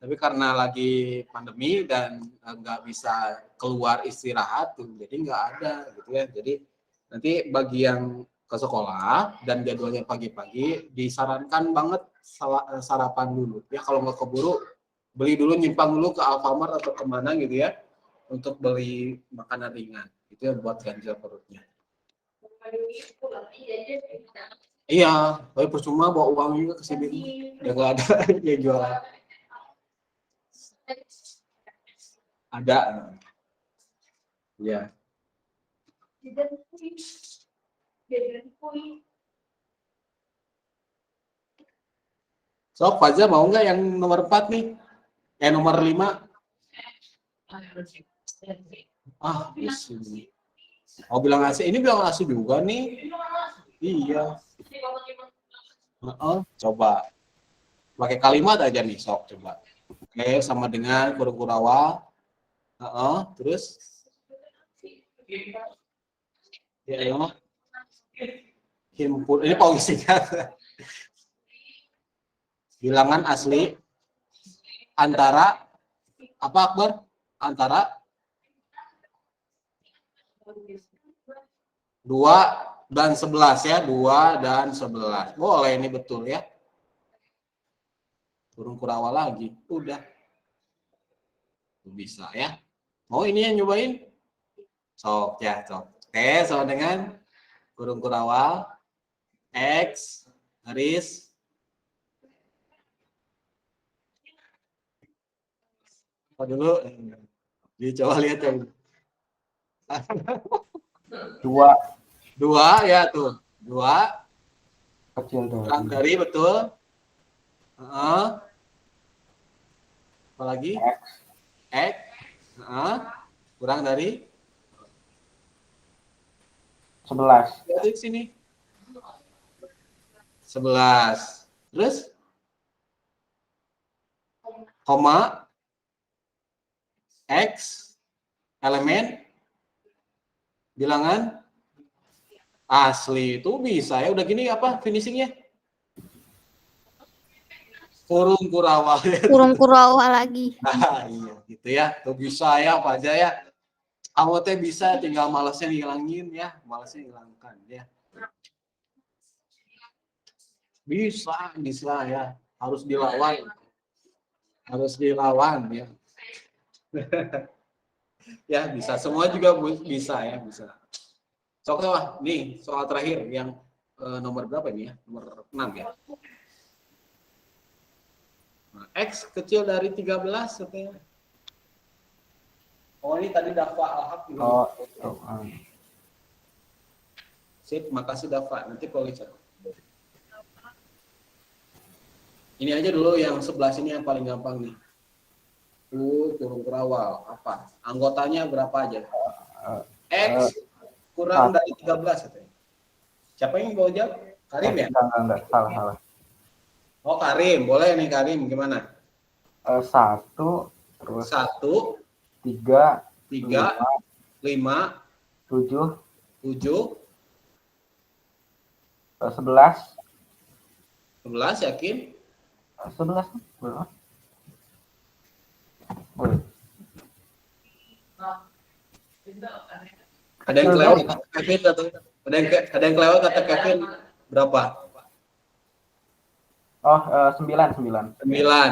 H: Tapi karena lagi pandemi dan nggak bisa keluar istirahat tuh, jadi nggak ada gitu ya. Jadi nanti bagi yang ke sekolah dan jadwalnya pagi-pagi, disarankan banget sarapan dulu. Ya kalau nggak keburu, beli dulu, nyimpang dulu ke Alfamart atau kemana gitu ya, untuk beli makanan ringan. Itu yang buat ganjil perutnya. Iya, tapi percuma bawa uang juga ke sini. Ya nggak ada yang jualan. Ada. Ya. So, Faza mau nggak yang nomor 4 nih? Nomor 5? Ah, isi. Oh, bilang AC. Ini bilang AC juga nih. Iya. Coba. Pakai kalimat aja nih, sok coba. Oke, sama dengan kurung kurawal. Terus? Ya, himpun. Ini polisi kan? Bilangan asli antara apa, Akbar? Antara 2 dan 11 ya, 2 dan 11. Boleh, ini betul ya. Kurung kurawal lagi, udah. Bisa ya. Mau ini yang nyobain? Sok ya, sok. Oke, sama dengan kurung kurawal X garis apa dulu? Dicoba lihat yang 2 ya tuh. 2
E: kecil tuh.
H: kurang dari, betul. Apalagi? X. Kurang dari
E: 11.
H: dari sini. 11. Terus? Koma X elemen bilangan asli itu bisa ya. Udah gini apa finishingnya? Kurung kurawal.
F: Kurung kurawal lagi.
H: Nah, iya gitu ya. Tuh bisa ya Pak aja ya. Kamu teh bisa, tinggal malasnya dihilangin ya. Malasnya hilangkan ya. Bisa ya. Harus dilawan. Harus dilawan ya. Ya bisa, semua juga bisa ya, bisa. Soal nih, soal terakhir yang nomor berapa ini ya? Nomor 6 ya. Nah, X kecil dari 13 katanya. Oh, ini tadi Dafa Alhaq.
E: Oh,
H: Sip, makasih Dafa. Nanti polisi. Ini aja dulu yang 11 ini yang paling gampang nih. Kurung kurawal apa? Anggotanya berapa aja? X kurang dari 13 katanya. Siapa yang mau jawab? Karim ya?
E: Enggak, salah.
H: Oh, Karim, boleh nih Karim, gimana?
E: 1 terus
H: 1
E: 3
H: 3 5
E: 7
H: 7
E: 11
H: 11 yakin?
E: 11 berapa? Boleh.
H: Ada yang kelewat kata Kevin atau ada yang kelewat kata Kevin berapa?
E: Oh, 9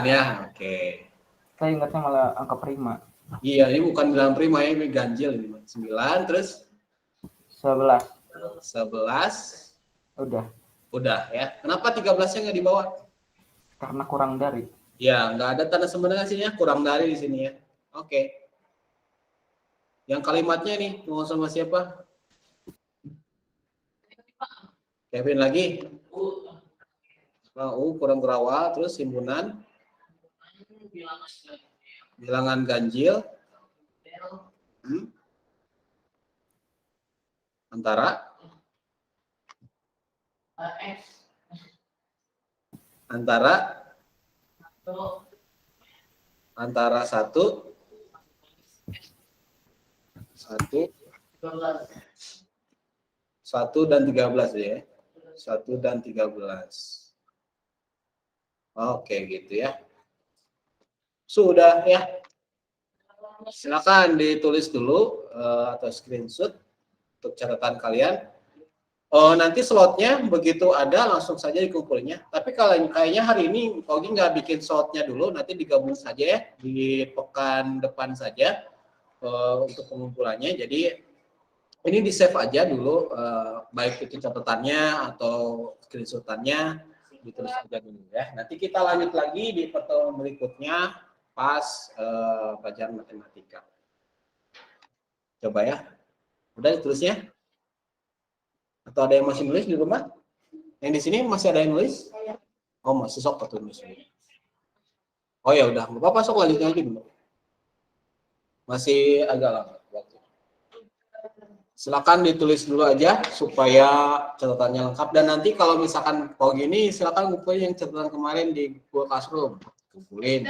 H: ya, oke.
E: Saya ingatnya malah angka prima.
H: Iya, ini bukan bilang prima ya, ini ganjil ini. 9 terus
E: 11
H: 11
E: udah.
H: udah ya. Kenapa 13-nya nggak dibawa?
E: Karena kurang dari.
H: Ya, nggak ada tanda sebenarnya kurang dari di sini ya. Oke. Yang kalimatnya nih, mau sama siapa? Kevin lagi. Kurang kurawal, terus himpunan. Bilangan ganjil. Antara satu dan 13 ya. 1 dan 13. Oke, gitu ya. Sudah ya. Silakan ditulis dulu atau screenshot untuk catatan kalian. Nanti slotnya begitu ada langsung saja dikumpulnya. Tapi kalau kayaknya hari ini Kogi nggak bikin slotnya dulu, nanti digabung saja ya di pekan depan saja untuk pengumpulannya. Jadi ini di save aja dulu, baik itu catatannya atau screenshotannya ditulis aja dulu ya. Nanti kita lanjut lagi di pertemuan berikutnya pas pelajaran matematika. Coba ya, udah ditulisnya? Atau ada yang masih nulis di rumah? Yang di sini masih ada yang nulis? Oh, masih sok tulis. Oh ya udah, nggak apa-apa, sok lanjut lagi dulu. Masih agak lama waktu. Silakan ditulis dulu aja supaya catatannya lengkap. Dan nanti kalau misalkan kalau gini, silakan kumpulin yang catatan kemarin di Google Classroom. Kumpulin.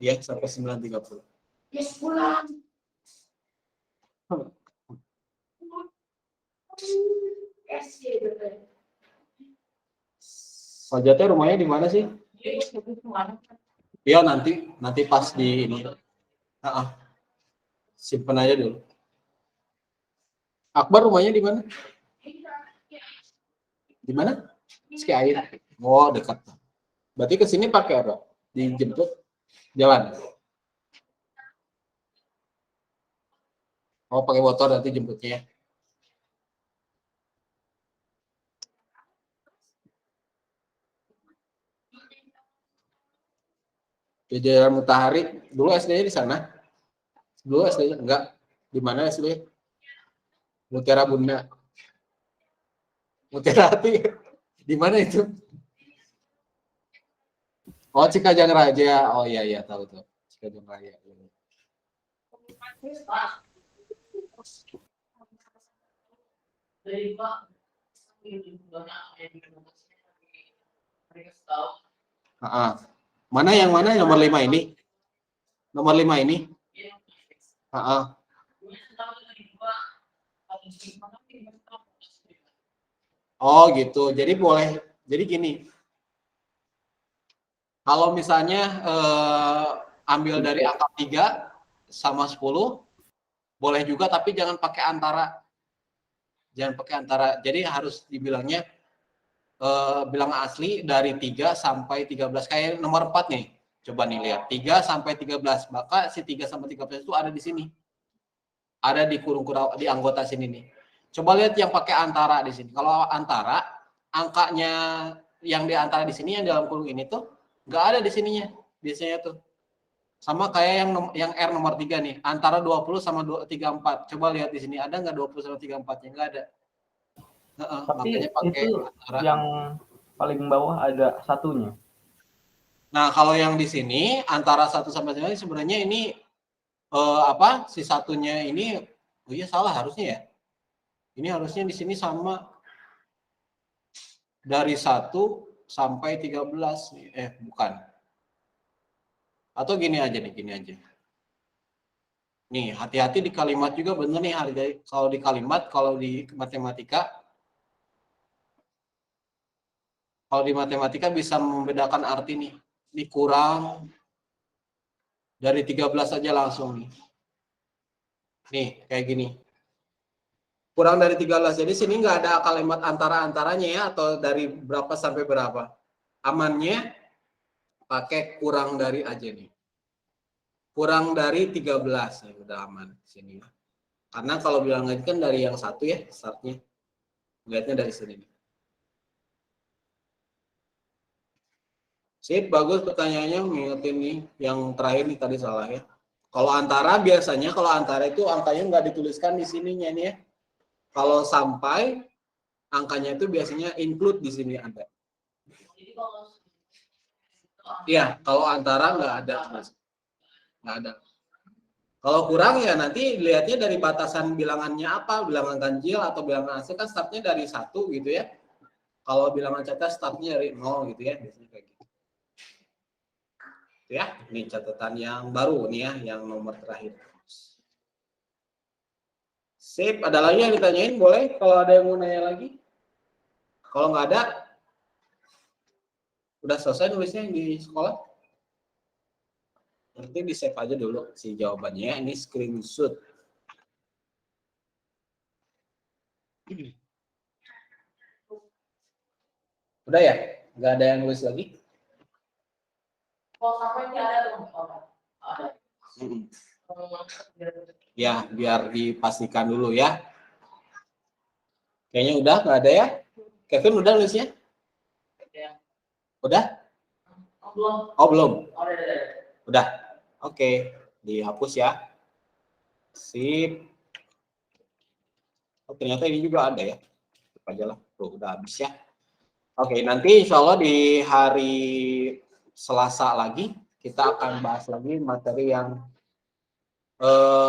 H: Ya, sampai 9.30.
C: Yes, pulang.
H: Sajatnya rumahnya di mana sih? Iya, nanti pas di ini. Simpen aja dulu. Akbar rumahnya di mana? Di mana? Sekiair. Oh, dekat. Berarti ke sini pakai apa? Dijemput jalan. Oh, pakai motor nanti jemputnya. Jajaran Matahari, dulu SD-nya di sana. Dulu SD-nya enggak. Di mana SD? Mutiara Bunda. Mutiara Hati. Di mana itu? Oh, Cikajang Raja. Oh iya tahu tuh. Cikajang Raya. Mana yang mana nomor 5 ini? Nomor 5 ini? Oh gitu. Jadi boleh. Jadi gini. Kalau misalnya ambil dari angka 3 sama 10 boleh juga, tapi jangan pakai antara. Jangan pakai antara. Jadi harus dibilangnya bilang asli dari 3 sampai 13. Kayak nomor 4 nih. Coba nih lihat. 3 sampai 13. Maka si 3 sampai 13 itu ada di sini. Ada di kurung-kurung di anggota sini nih. Coba lihat yang pakai antara di sini. Kalau antara, angkanya yang di antara di sini yang dalam kurung ini tuh nggak ada di sininya. Biasanya tuh. Sama kayak yang R nomor 3 nih. Antara 20 sama 34. Coba lihat di sini. Ada nggak 20 sama 34-nya? Nggak ada.
E: Tapi
H: pakai
E: itu
H: antara.
E: Yang paling bawah ada satunya.
H: Nah, kalau yang di sini antara 1 sampai 9 sebenarnya ini si satunya ini, oh iya salah harusnya ya. Ini harusnya di sini sama dari 1 sampai 13. Bukan. Atau gini aja nih, gini aja. Nih, hati-hati di kalimat juga bener nih, kalau di kalimat, kalau di matematika, bisa membedakan arti nih. Ini kurang dari 13 aja langsung nih. Nih, kayak gini. Kurang dari 13. Jadi sini nggak ada kalimat antara-antaranya ya, atau dari berapa sampai berapa. Amannya pakai kurang dari aja nih. Kurang dari 13 ya udah aman sini. Karena kalau bilang lagi kan dari yang 1 ya startnya. Lihatnya dari sini nih. Sip, bagus pertanyaannya, ngingetin nih yang terakhir nih tadi salah ya. Kalau antara biasanya kalau antara itu angkanya nggak dituliskan di sininya nih ya. Kalau sampai angkanya itu biasanya include di sini ada. Iya, kalau antara nggak ada, nggak ada. Kalau kurang ya nanti lihatnya dari batasan bilangannya apa, bilangan ganjil atau bilangan asli kan startnya dari 1 gitu ya. Kalau bilangan catat startnya dari 0 gitu ya, biasanya kayak gitu. Ya, ini catatan yang baru nih ya, yang nomor terakhir. Sip, ada lagi yang ditanyain? Boleh kalau ada yang mau nanya lagi. Kalau nggak ada, udah selesai nulisnya yang di sekolah. Nanti di save aja dulu si jawabannya ya. Ini screenshot. Udah ya? Nggak ada yang nulis lagi? Ya, biar dipastikan dulu ya. Kayaknya udah, nggak ada ya? Kevin udah nulisnya? Udah? Oh, belum? Udah? Oke, dihapus ya. Sip. Oh, ternyata ini juga ada ya. Coba aja lah. Tuh, udah habis ya. Oke, nanti insya Allah di hari Selasa lagi, kita akan bahas lagi materi yang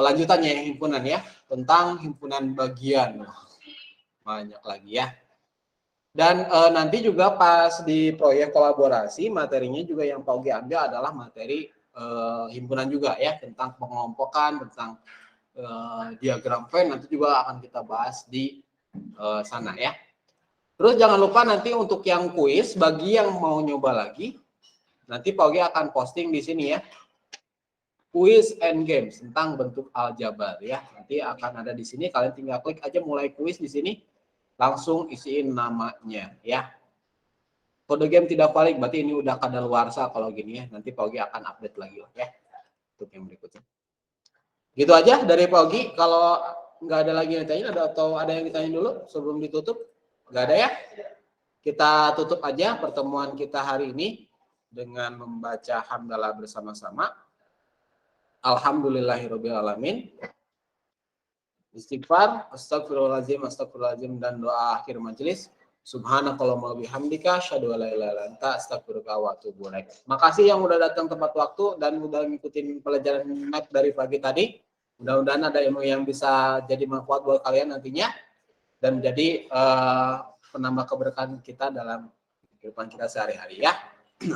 H: lanjutannya himpunan ya. Tentang himpunan bagian. Banyak lagi ya. Dan nanti juga pas di proyek kolaborasi, materinya juga yang Pak Ugi ambil adalah materi himpunan juga ya, tentang pengelompokan, tentang diagram Venn, nanti juga akan kita bahas di sana ya. Terus jangan lupa nanti untuk yang kuis, bagi yang mau nyoba lagi, nanti Pak Ugi akan posting di sini ya, kuis and games tentang bentuk aljabar ya. Nanti akan ada di sini, kalian tinggal klik aja mulai kuis di sini, langsung isiin namanya ya. Kode game tidak valid, berarti ini udah kadaluarsa kalau gini ya. Nanti Pak Ugi akan update lagi ya untuk yang berikutnya. Gitu aja dari Pak Ugi. Kalau nggak ada lagi yang ditanya, atau ada yang ditanya dulu sebelum ditutup? Nggak ada ya? Kita tutup aja pertemuan kita hari ini dengan membaca hamdalah bersama-sama. Alhamdulillahirabbil alamin. Istighfar, astagfirullahaladzim, dan doa akhir majelis. Subhanakallahumma bihamdika asyhadu an la ilaha illa anta astaghfiruka wa atubu ilaik. Makasih yang udah datang tepat waktu dan udah ngikutin pelajaran map dari pagi tadi. Mudah-mudahan ada ilmu yang bisa jadi manfaat buat kalian nantinya dan menjadi penambah keberkahan kita dalam kehidupan kita sehari-hari ya.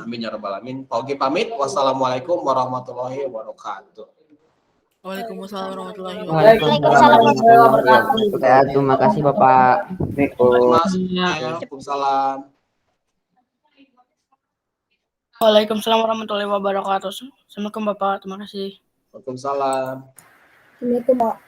H: Amin ya rabbal alamin. Pak Ugi pamit. Wassalamualaikum warahmatullahi wabarakatuh.
G: Waalaikumsalam warahmatullahi
F: Waalaikumsalam warahmatullahi wabarakatuh.
E: Terima kasih Bapak.
H: Waalaikumsalam.
C: Waalaikumsalam warahmatullahi wabarakatuh. Assalamualaikum Bapak, terima kasih.
H: Waalaikumsalam.
F: Assalamualaikum, Pak.